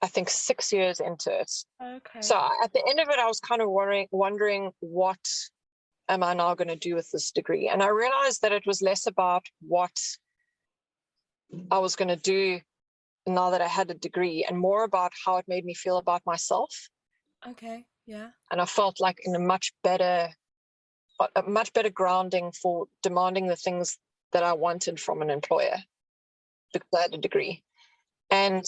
I think 6 years into it. Okay. So at the end of it, I was kind of wondering what am I now going to do with this degree? And I realized that it was less about what I was going to do now that I had a degree and more about how it made me feel about myself. Okay. Yeah. And I felt like in a much better grounding for demanding the things that I wanted from an employer because I had a degree. And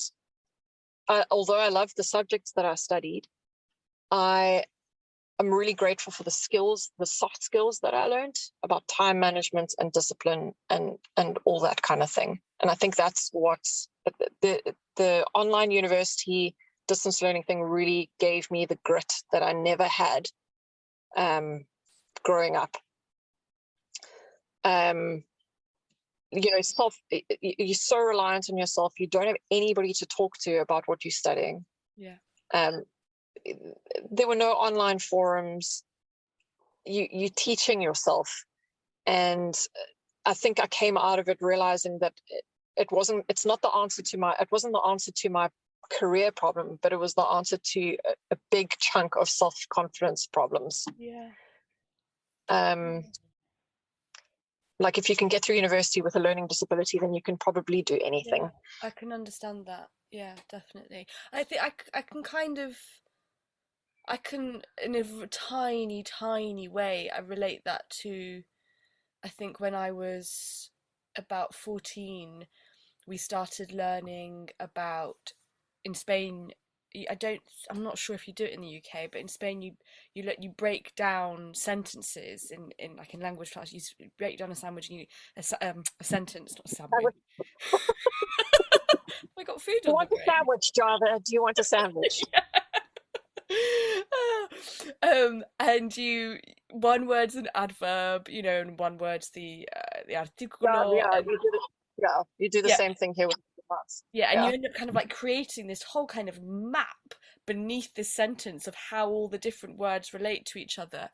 although I loved the subjects that I studied, I'm really grateful for the skills, the soft skills that I learned about time management and discipline and all that kind of thing. And I think that's what the online university distance learning thing really gave me, the grit that I never had growing up. You're so reliant on yourself. You don't have anybody to talk to about what you're studying. Yeah. There were no online forums. You're teaching yourself. And I think I came out of it realizing that it wasn't the answer to my career problem, but it was the answer to a big chunk of self-confidence problems. Yeah. Like if you can get through university with a learning disability, then you can probably do anything. Yeah, I can understand that. Yeah, definitely. I think I can kind of, I can, in a tiny, tiny way, I relate that to, I think when I was about 14, we started learning about, in Spain, I'm not sure if you do it in the UK, but in Spain you break down sentences in like in language class. You break down a sandwich and a sentence, not a sandwich. I got food You on the want a brain. sandwich, Java? Do you want a sandwich? And one word's an adverb, and one word's the articulo, Yeah, and you do the yeah, same thing here with the parts. yeah, and you Yeah. end up kind of like creating this whole kind of map beneath this sentence of how all the different words relate to each other.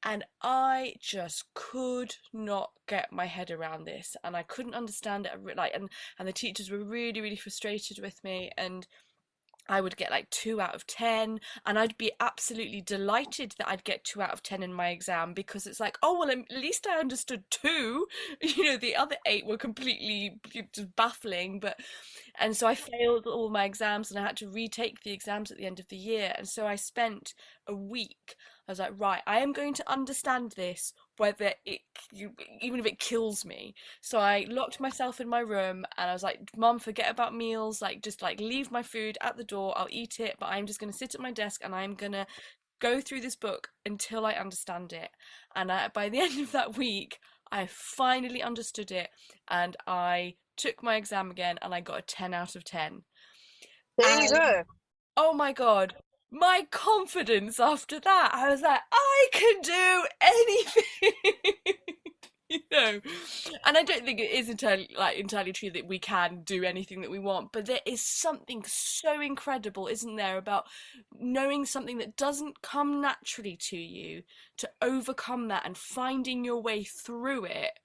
And I just could not get my head around this, and I couldn't understand it. Like, and the teachers were really, really frustrated with me, and I would get like 2 out of 10, and I'd be absolutely delighted that I'd get 2 out of 10 in my exam because it's like, oh well, at least I understood two. The other 8 were completely just baffling. And so I failed all my exams, and I had to retake the exams at the end of the year. And so I spent a week. I was like, right, I am going to understand this, whether even if it kills me. So I locked myself in my room and I was like, Mum, forget about meals. Like, just like leave my food at the door. I'll eat it, but I'm just going to sit at my desk and I'm going to go through this book until I understand it. And by the end of that week, I finally understood it, and I took my exam again and I got a 10 out of 10. There you And go. oh my God, my confidence after that, I was like, I can do anything. you know and I don't think it is entirely true that we can do anything that we want, but there is something so incredible, isn't there, about knowing something that doesn't come naturally to you, to overcome that and finding your way through it,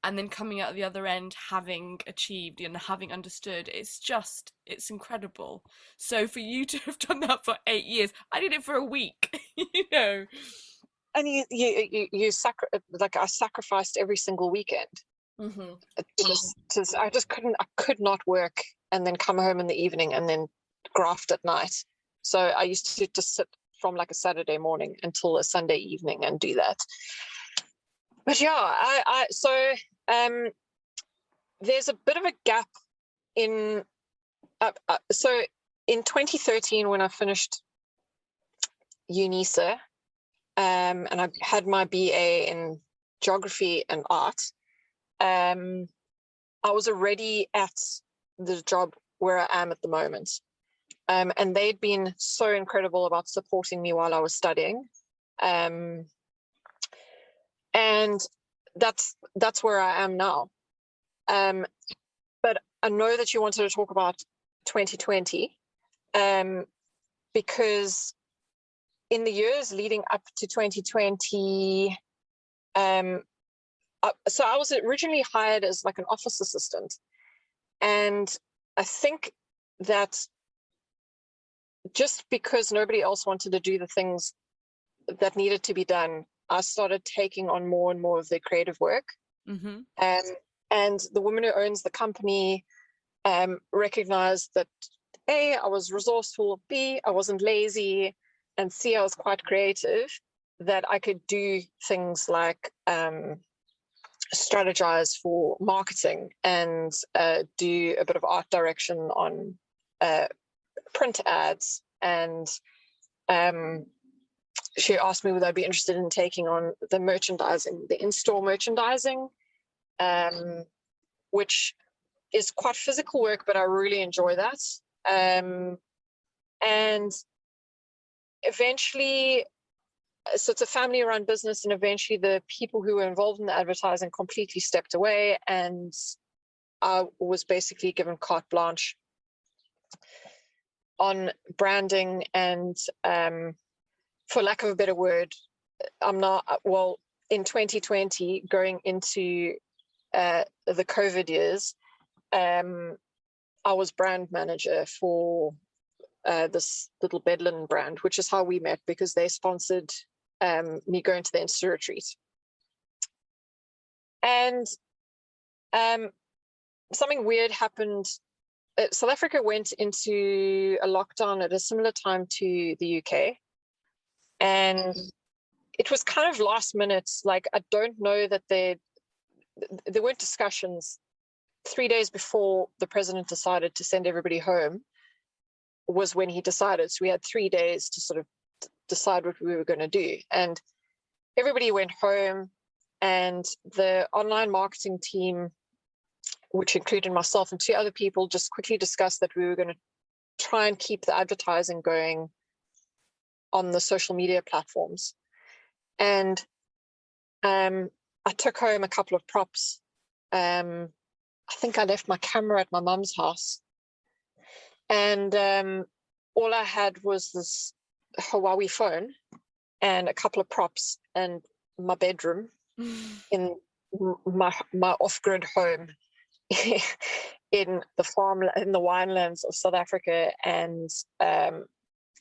and then coming out the other end having achieved and having understood. It's incredible. So for you to have done that for 8 years, I did it for a week. And I sacrificed every single weekend. Mm-hmm. I could not work and then come home in the evening and then graft at night. So I used to just sit from like a Saturday morning until a Sunday evening and do that. But yeah, there's a bit of a gap in. So in 2013, when I finished UNISA, and I had my BA in geography and art, I was already at the job where I am at the moment. And they'd been so incredible about supporting me while I was studying. And that's where I am now. But I know that you wanted to talk about 2020, because in the years leading up to 2020, So I was originally hired as like an office assistant, and I think that just because nobody else wanted to do the things that needed to be done, I started taking on more and more of the creative work. Mm-hmm. And the woman who owns the company recognized that A, I was resourceful, B, I wasn't lazy, and C, I was quite creative, that I could do things like strategize for marketing and do a bit of art direction on print ads. And she asked me whether I'd be interested in taking on the merchandising, the in-store merchandising, which is quite physical work, but I really enjoy that. And eventually, so it's a family-run business, and eventually the people who were involved in the advertising completely stepped away, and I was basically given carte blanche on branding. And for lack of a better word, I'm not, well, in 2020, going into the COVID years, I was brand manager for this little Bedlin brand, which is how we met, because they sponsored me going to the Insta retreat. And something weird happened. South Africa went into a lockdown at a similar time to the UK. And it was kind of last minute. Like, I don't know that there weren't discussions. 3 days before the president decided to send everybody home was when he decided. So we had 3 days to sort of decide what we were going to do. And everybody went home, and the online marketing team, which included myself and 2 other people, just quickly discussed that we were going to try and keep the advertising going on the social media platforms. And I took home a couple of props. I think I left my camera at my mum's house. And all I had was this Huawei phone and a couple of props and my bedroom in my off-grid home in the winelands of South Africa. And I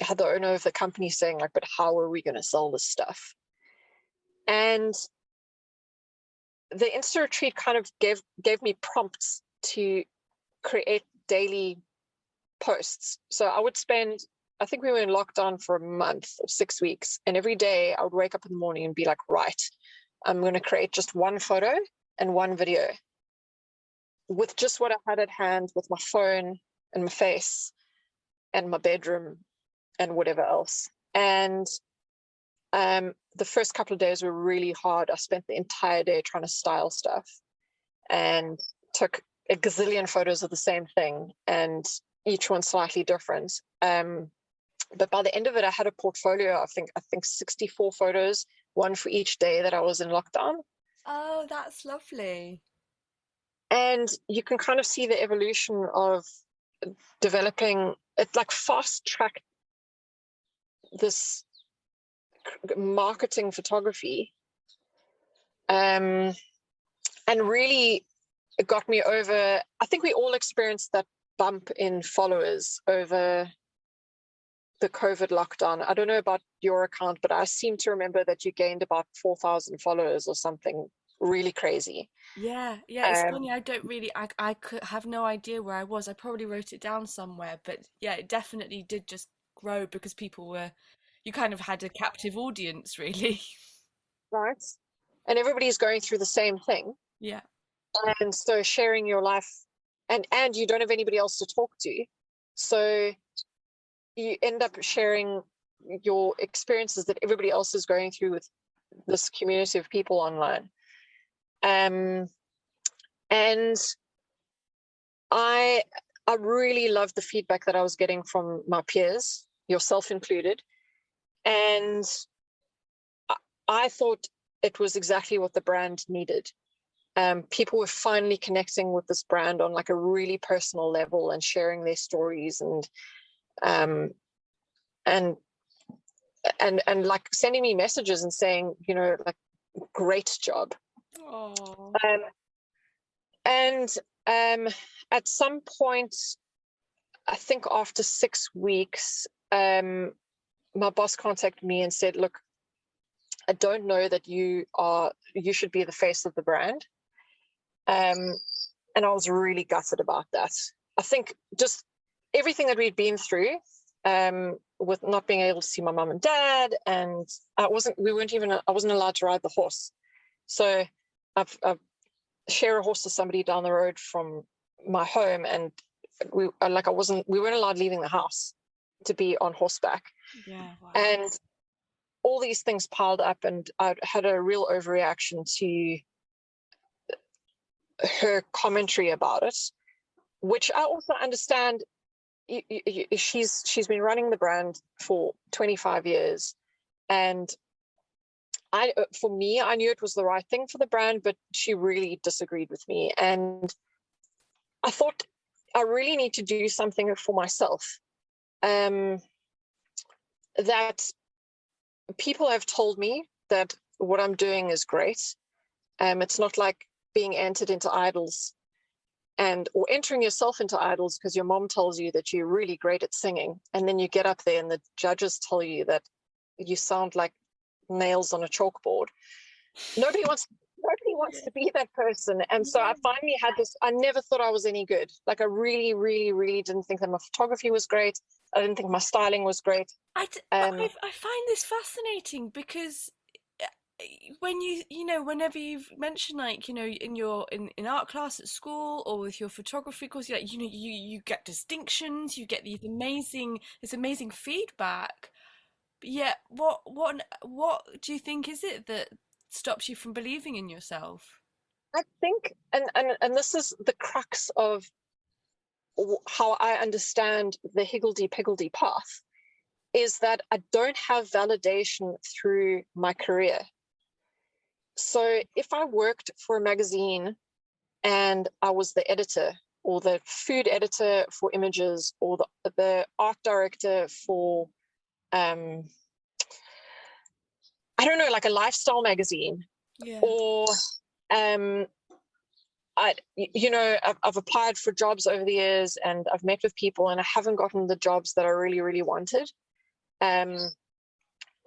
had the owner of the company saying, like, but how are we going to sell this stuff? And the Insta retreat kind of gave me prompts to create daily posts. So I would spend, I think we were in lockdown for a month or 6 weeks, and every day I would wake up in the morning and be like, right, I'm going to create just one photo and one video with just what I had at hand, with my phone and my face and my bedroom and whatever else. And the first couple of days were really hard. I spent the entire day trying to style stuff and took a gazillion photos of the same thing, and each one slightly different. But by the end of it, I had a portfolio. I think 64 photos, one for each day that I was in lockdown. Oh, that's lovely. And you can kind of see the evolution of developing it, like fast track this marketing photography. And really it got me over, I think we all experienced that bump in followers over the COVID lockdown. I don't know about your account, but I seem to remember that you gained about 4,000 followers or something really crazy. Yeah, yeah, it's funny. I don't really, I could have no idea where I was. I probably wrote it down somewhere, but yeah, it definitely did just grow because people were, you kind of had a captive audience, really. Right. And everybody's going through the same thing. Yeah. And so sharing your life, and you don't have anybody else to talk to. So you end up sharing your experiences that everybody else is going through with this community of people online. And I really loved the feedback that I was getting from my peers, yourself included. And I thought it was exactly what the brand needed. People were finally connecting with this brand on like a really personal level and sharing their stories, and like sending me messages and saying, like, great job. Oh. Um, and at some point, I think after 6 weeks, my boss contacted me and said, "Look, I don't know that you should be the face of the brand." And I was really gutted about that. I think just everything that we'd been through, with not being able to see my mum and dad, and I wasn't allowed to ride the horse. So I've share a horse to somebody down the road from my home, and we weren't allowed leaving the house to be on horseback. Yeah. Wow. And all these things piled up, and I had a real overreaction to her commentary about it, which I also understand. She's been running the brand for 25 years, and for me, I knew it was the right thing for the brand, but she really disagreed with me, and I thought I really need to do something for myself. That people have told me that what I'm doing is great. It's not like being entered into idols or entering yourself into idols because your mom tells you that you're really great at singing, and then you get up there and the judges tell you that you sound like nails on a chalkboard. Nobody wants to be that person. And so I finally had this. I never thought I was any good. Like, I really, really, really didn't think that my photography was great. I didn't think my styling was great. I find this fascinating because when whenever you've mentioned, like, in your in art class at school or with your photography course, like, you get distinctions, you get this amazing feedback. But yet, what do you think is it that stops you from believing in yourself? I think, and this is the crux of how I understand the higgledy-piggledy path, is that I don't have validation through my career. So if I worked for a magazine and I was the editor or the food editor for images or the art director for, I don't know, like a lifestyle magazine, Yeah. or I've applied for jobs over the years and I've met with people and I haven't gotten the jobs that I really, really wanted.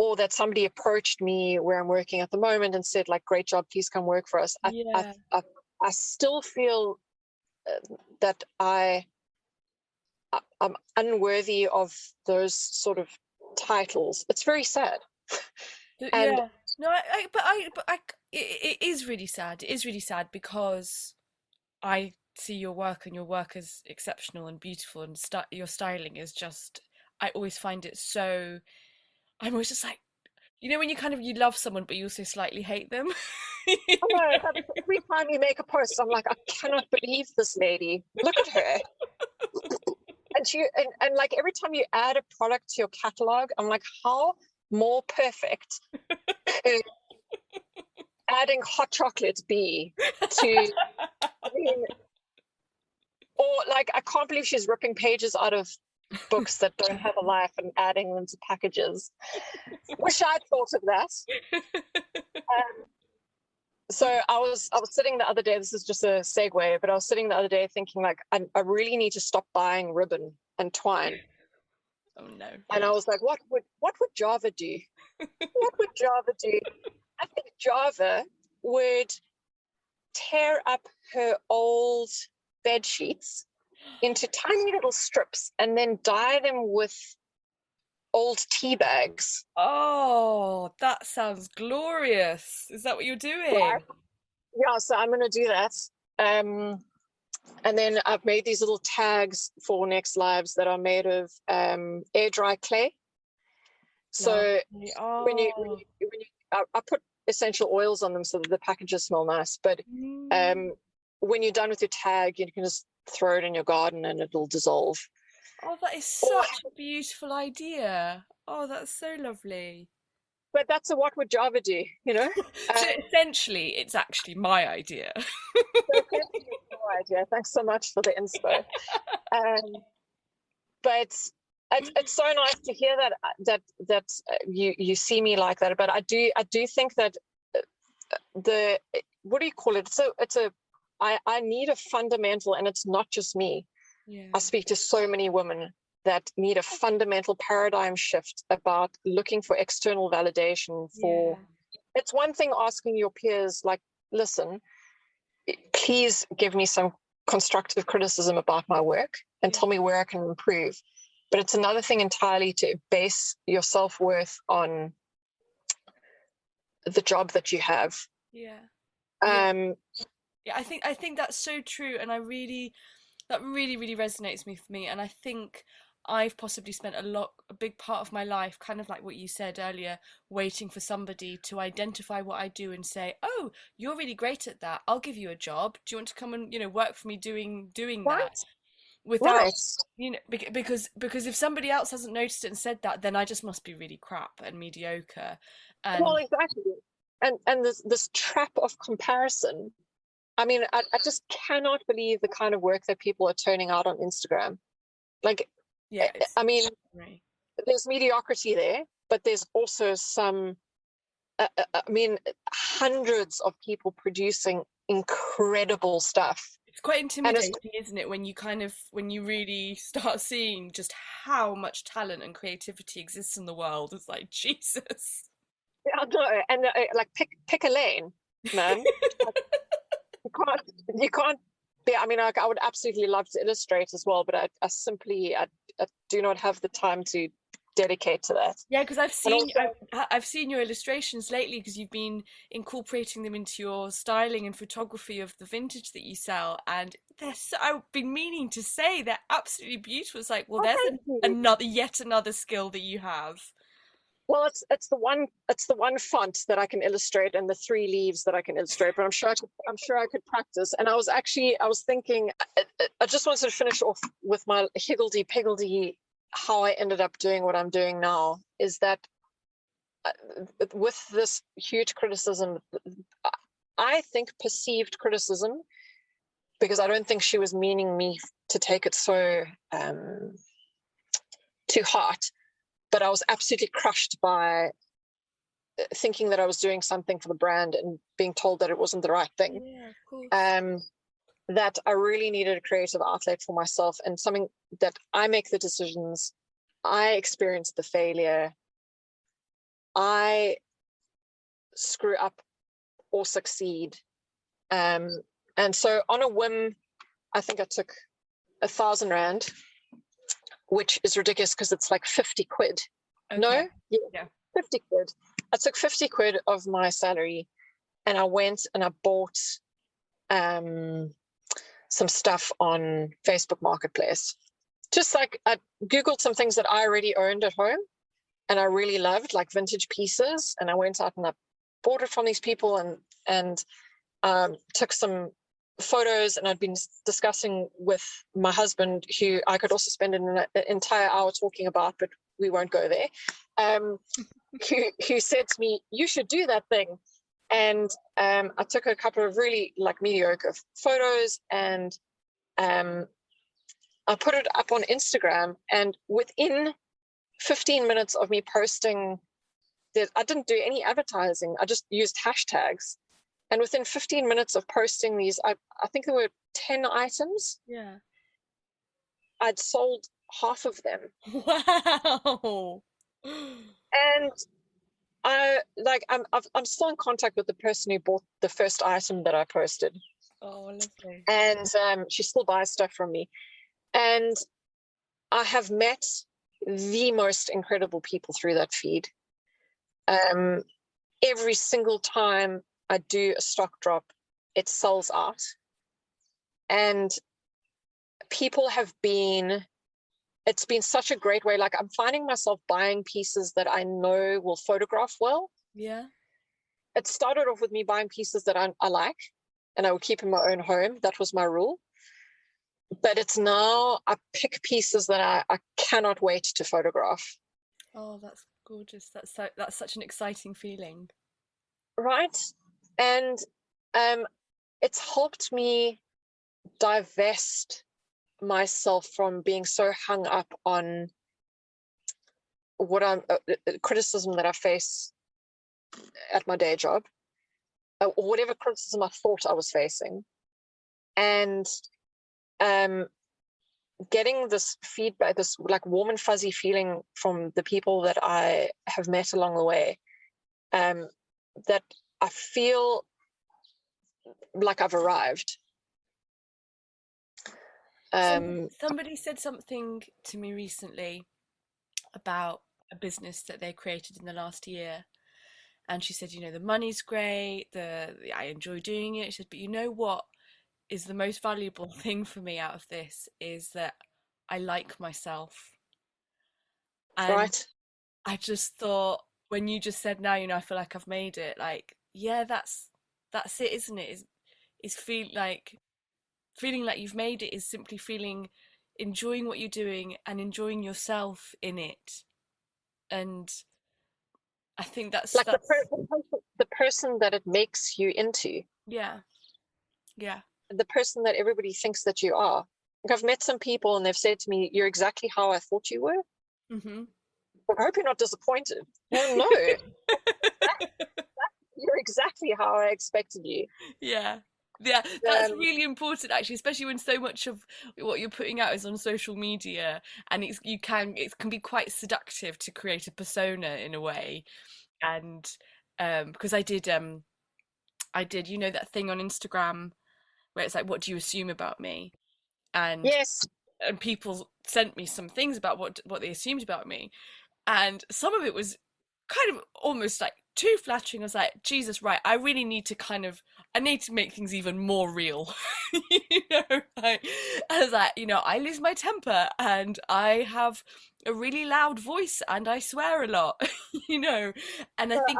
Or that somebody approached me where I'm working at the moment and said, like, "Great job, please come work for us." Yeah. I still feel that I'm unworthy of those sort of titles. It's very sad. And Yeah. No, it is really sad. It is really sad because I see your work, and your work is exceptional and beautiful, and your styling is just. I always find it so. I'm always just like, when you love someone, but you also slightly hate them. oh no, every time you make a post, I'm like, I cannot believe this lady. Look at her. And like every time you add a product to your catalog, I'm like, how more perfect could adding hot chocolate be to, I mean, or like, I can't believe she's ripping pages out of books that don't have a life and adding them to packages. Wish I'd thought of that. So I was sitting the other day, this is just a segue, but I was sitting the other day thinking, like, I really need to stop buying ribbon and twine. Oh no. And I was like, what would Java do? What would Java do? I think Java would tear up her old bed sheets into tiny little strips and then dye them with old tea bags. Oh, that sounds glorious. Is that what you're doing? Yeah, so I'm going to do that. And then I've made these little tags for Next Lives that are made of air dry clay. So when you, I put essential oils on them so that the packages smell nice. But when you're done with your tag, you can just throw it in your garden and it'll dissolve. Oh, that is such a beautiful idea. Oh, that's so lovely. But that's a what would Java do, So essentially, it's actually my idea. So essentially it's your idea. Thanks so much for the inspo. But it's so nice to hear that you see me like that. But I do think that what do you call it? So I need a fundamental, and it's not just me. Yeah. I speak to so many women that need a fundamental paradigm shift about looking for external validation Yeah. for, it's one thing asking your peers, like, listen, please give me some constructive criticism about my work and tell me where I can improve. But it's another thing entirely to base your self-worth on the job that you have. Yeah. Um, Yeah, I think that's so true, and that really resonates for me. And I think I've possibly spent a big part of my life, kind of like what you said earlier, waiting for somebody to identify what I do and say, "Oh, you're really great at that. I'll give you a job. Do you want to come and work for me doing that?" right, Without, right. because if somebody else hasn't noticed it and said that, then I just must be really crap and mediocre. Well, And exactly. And this trap of comparison. I mean, I just cannot believe the kind of work that people are turning out on Instagram. Like, yeah, it's I mean, right. there's mediocrity there, but there's also some, I mean, hundreds of people producing incredible stuff. It's quite And it's, intimidating, isn't it, when you really start seeing just how much talent and creativity exists in the world. It's like, Jesus. I don't know, and like pick a lane, man. Like, you can't be, I mean, I would absolutely love to illustrate as well, but I simply, I do not have the time to dedicate to that. Yeah, because And also, I've seen your illustrations lately because you've been incorporating them into your styling and photography of the vintage that you sell, and I've been meaning to say they're absolutely beautiful. It's like, well, oh, there's thank you. another yet another skill that you have. Well, it's the one font that I can illustrate and the three leaves that I can illustrate. But I'm sure I could practice. And I was thinking, I just wanted to finish off with my higgledy piggledy. How I ended up doing what I'm doing now is that with this huge criticism, I think perceived criticism, because I don't think she was meaning me to take it so to heart. But I was absolutely crushed by thinking that I was doing something for the brand and being told that it wasn't the right thing. Yeah, of course. That I really needed a creative outlet for myself and something that I make the decisions, I experience the failure, I screw up or succeed. And so on a whim, I think I took 1,000 Rand, which is ridiculous because it's like 50 quid. Okay. No? Yeah. 50 quid. I took 50 quid of my salary and I went and I bought some stuff on Facebook Marketplace. Just like I Googled some things that I already owned at home and I really loved, like vintage pieces. And I went out and I bought it from these people and took some photos, and I'd been discussing with my husband, who I could also spend an entire hour talking about, but we won't go there, who said to me, you should do that thing. And I took a couple of really like mediocre photos and I put it up on Instagram, and within 15 minutes of me posting, I didn't do any advertising. I just used hashtags. And within 15 minutes of posting these, I think there were 10 items. Yeah. I'd sold half of them. Wow. And I'm still in contact with the person who bought the first item that I posted. Oh, lovely. And she still buys stuff from me. And I have met the most incredible people through that feed. Every single time I do a stock drop, it sells out. And people have been, it's been such a great way. Like I'm finding myself buying pieces that I know will photograph well. Yeah. It started off with me buying pieces that I like and I would keep in my own home. That was my rule. But it's now I pick pieces that I cannot wait to photograph. Oh, that's gorgeous. That's such an exciting feeling. Right. And it's helped me divest myself from being so hung up on what I'm criticism that I face at my day job. or whatever criticism I thought I was facing, and getting this feedback, this like warm and fuzzy feeling from the people that I have met along the way, that I feel like I've arrived. Somebody said something to me recently about a business that they created in the last year, and she said, the money's great, I enjoy doing it. She said, but you know what is the most valuable thing for me out of this is that I like myself. And Right. I just thought, when you just said now, I feel like I've made it. Like, yeah, that's it, isn't it? Is feeling like you've made it is simply enjoying what you're doing and enjoying yourself in it. And I think that's Like the person that it makes you into, yeah, yeah. the person that everybody thinks that you are. Like, I've met some people and they've said to me, "You're exactly how I thought you were." Hmm. I hope you're not disappointed. Well, no, you're exactly how I expected you. Yeah. Yeah, that's Um, really important actually, especially when so much of what you're putting out is on social media, and it can be quite seductive to create a persona in a way. And because I did that thing on Instagram where it's like, what do you assume about me? And yes, people sent me some things about what they assumed about me, and some of it was kind of almost like too flattering. I was like, Jesus, right, I need to make things even more real. Like, I was like, I lose my temper and I have a really loud voice and I swear a lot. And I think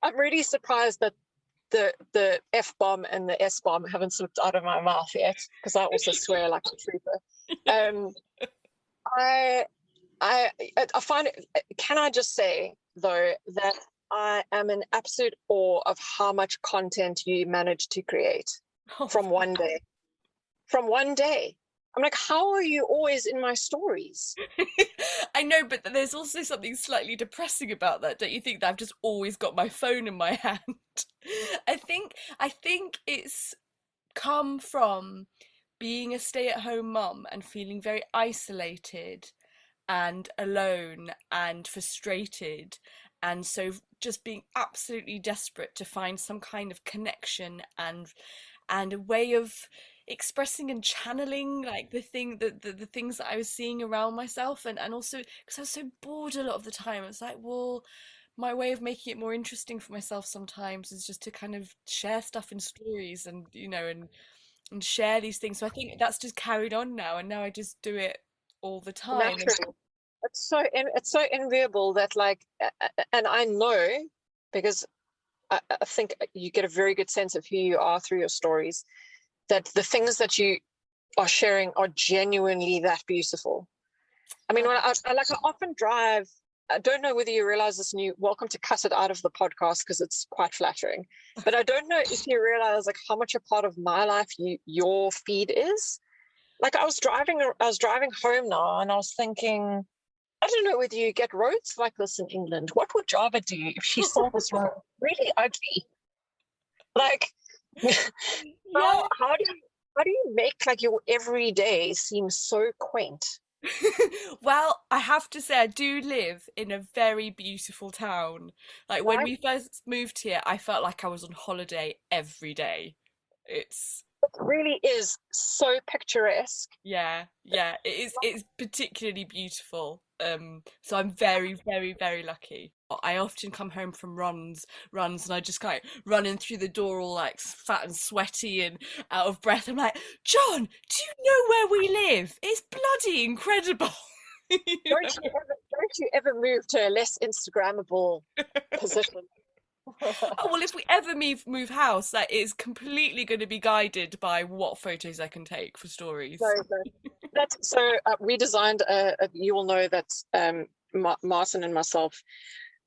I'm really surprised that the F bomb and the S bomb haven't slipped out of my mouth yet, because I also swear like a trooper. Um, I I find it. Can I just say though that I am in absolute awe of how much content you managed to create oh, from one day. From one day, I'm like, how are you always in my stories? I know, but there's also something slightly depressing about that, don't you think? That I've just always got my phone in my hand. I think it's come from being a stay-at-home mum and feeling very isolated and alone and frustrated, and so just being absolutely desperate to find some kind of connection and a way of expressing and channeling like the things that I was seeing around myself, and also because I was so bored a lot of the time. It's like, well, my way of making it more interesting for myself sometimes is just to kind of share stuff in stories, and and share these things. So I think that's just carried on now, and now I just do it all the time. And Naturally, it's so enviable that and I know, because I think you get a very good sense of who you are through your stories, that the things that you are sharing are genuinely that beautiful. I mean, when I often drive, I don't know whether you realize this, and you're welcome to cut it out of the podcast because it's quite flattering. But I don't know if you realize like how much a part of my life your feed is. Like I was driving home now, and I was thinking, I don't know whether you get roads like this in England. What would Java do if she saw this road really ugly? Like, yeah. how do you make like your everyday seem so quaint? Well, I have to say, I do live in a very beautiful town. Like when Right? we first moved here, I felt like I was on holiday every day. It's It really is so picturesque. yeah, it's particularly beautiful. So I'm very, very, very lucky. I often come home from runs, and I just kind of running through the door all like fat and sweaty and out of breath. I'm like, John, do you know where we live? It's bloody incredible. You Don't you ever move to a less Instagrammable position? Oh, well, if we ever move house, that is completely going to be guided by what photos I can take for So, stories. we designed you will know that Martin and myself,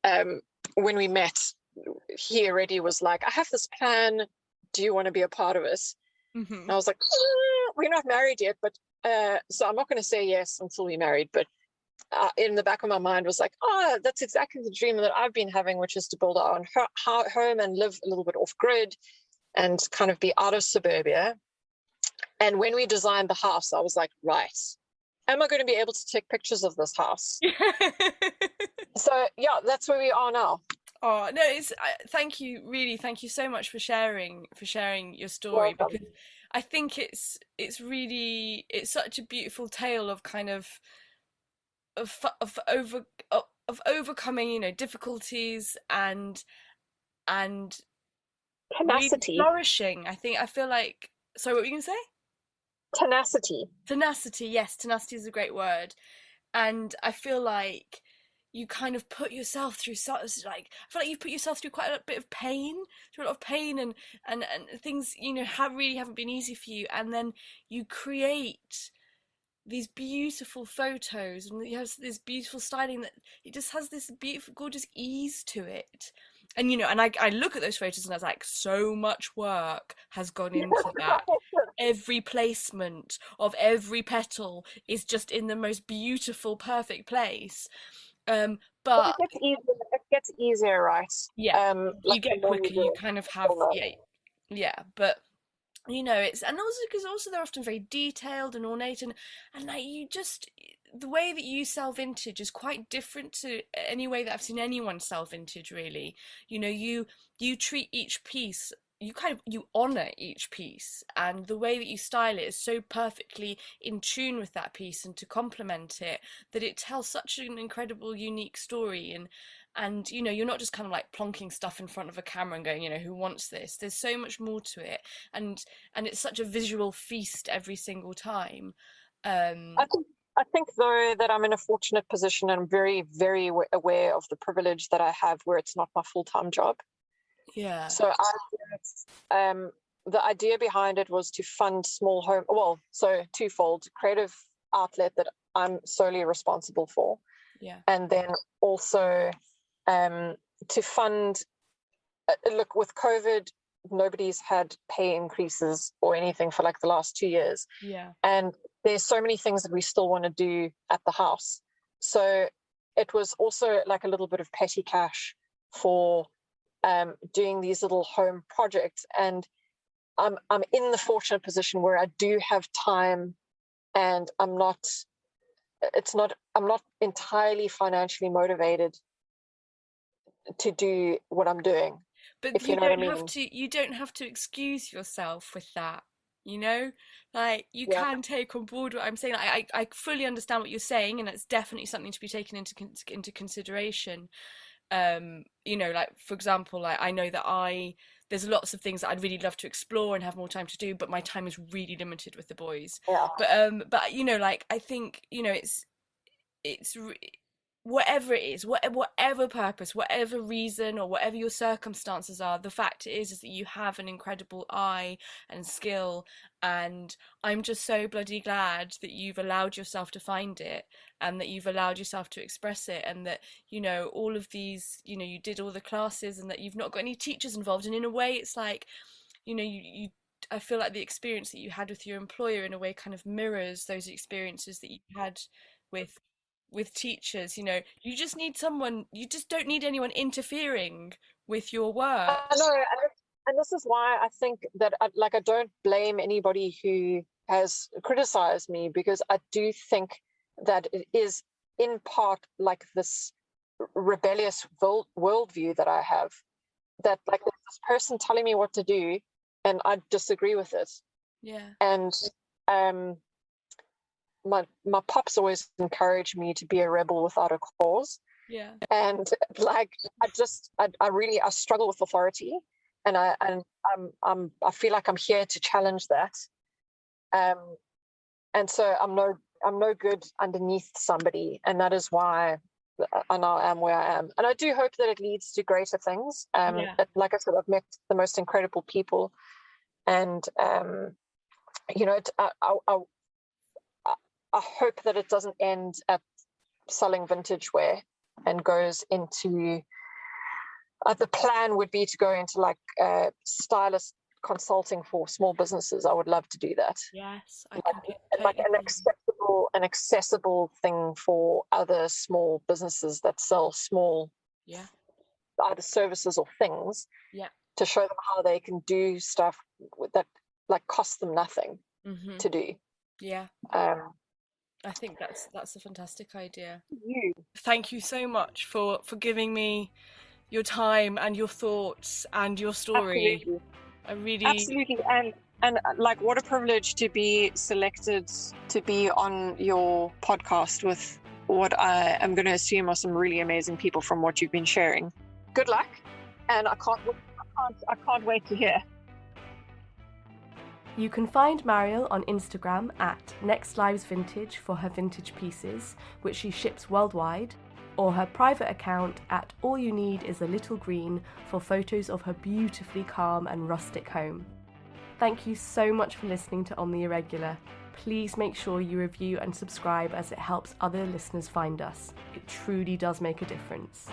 when we met, he already was like, I have this plan. Do you want to be a part of it? Hmm. And I was like, we're not married yet, but so I'm not going to say yes until we're married. But in the back of my mind was like, oh, that's exactly the dream that I've been having, which is to build our own home and live a little bit off grid and kind of be out of suburbia. And when we designed the house, I was like, right, am I going to be able to take pictures of this house? So yeah, that's where we are now. Oh no, thank you, really, thank you so much for sharing your story, Welcome. because I think it's such a beautiful tale of kind of of overcoming, you know, difficulties and really Tenacity. flourishing. I feel like, sorry, what were you gonna say? Tenacity. Tenacity, yes, tenacity is a great word. And I feel like you kind of put yourself through like, I feel like you've put yourself through quite a bit of pain, through a lot of pain, and things, you know, really haven't been easy for you, and then you create these beautiful photos, and you have this beautiful styling that it just has this beautiful, gorgeous ease to it. And you know, and I look at those photos and I was like, so much work has gone into that. Every placement of every petal is just in the most beautiful, perfect place. But But it gets easier, right? yeah, Like you the get more you quicker. You do kind of have, it. yeah, yeah. But you know, it's, and also because also they're often very detailed and ornate, and like, you just, the way that you sell vintage is quite different to any way that I've seen anyone sell vintage, really. You know, you treat each piece, you kind of, you honor each piece, and the way that you style it is so perfectly in tune with that piece and to complement it, that it tells such an incredible unique story. And you know, you're not just kind of like plonking stuff in front of a camera and going, you know, who wants this? There's so much more to it. and and it's such a visual feast every single time. um I think I think though that I'm in a fortunate position, and I'm very, very aware of the privilege that I have where it's not my full-time job. yeah, So the idea behind it was to fund small home, well, so twofold: creative outlet that I'm solely responsible for, yeah, and then also to fund. Look, with COVID, nobody's had pay increases or anything for like the last 2 years, yeah, and there's so many things that we still want to do at the house. So it was also like a little bit of petty cash for doing these little home projects. And I'm in the fortunate position where I do have time, and I'm not entirely financially motivated to do what I'm doing, but if you know what I mean. you don't have to excuse yourself with that, you know. Like, you Yeah. can take on board what I'm saying. I fully understand what you're saying, and it's definitely something to be taken into consideration. You know, like, for example, like, I know that there's lots of things that I'd really love to explore and have more time to do, but my time is really limited with the boys. Yeah. But you know, like, I think, you know, it's whatever it is, whatever purpose, whatever reason, or whatever your circumstances are, the fact is that you have an incredible eye and skill. And I'm just so bloody glad that you've allowed yourself to find it, and that you've allowed yourself to express it, and that, you know, all of these, you know, you did all the classes, and that you've not got any teachers involved. And in a way, it's like, you know, you I feel like the experience that you had with your employer in a way kind of mirrors those experiences that you had with teachers. You know, you just need someone, you just don't need anyone interfering with your work. I know, and this is why I think that I don't blame anybody who has criticized me, because I do think that it is in part like this rebellious worldview that I have, that like there's this person telling me what to do and I disagree with it. Yeah, And um, my pops always encouraged me to be a rebel without a cause. yeah, And like I really I struggle with authority, and I feel like I'm here to challenge that. And so I'm no good underneath somebody, and that is why I now am where I am. And I do hope that it leads to greater things. yeah. Like I said, I've met the most incredible people, and you know, I hope that it doesn't end at selling vintage wear and goes into the plan would be to go into like stylist consulting for small businesses. I would love to do that. Yes, I Like, can like totally an agree. still an accessible thing for other small businesses that sell small either services or things, to show them how they can do stuff that like cost them nothing to do. I think that's a fantastic idea. You. Thank you so much for giving me your time and your thoughts and your story. Absolutely. And like, what a privilege to be selected to be on your podcast with what I am going to assume are some really amazing people from what you've been sharing. Good luck, and I can't wait to hear. You can find Mariel on Instagram at Next Lives Vintage for her vintage pieces, which she ships worldwide, or her private account at All You Need Is a Little Green for photos of her beautifully calm and rustic home. Thank you so much for listening to On the Irregular. Please make sure you review and subscribe, as it helps other listeners find us. It truly does make a difference.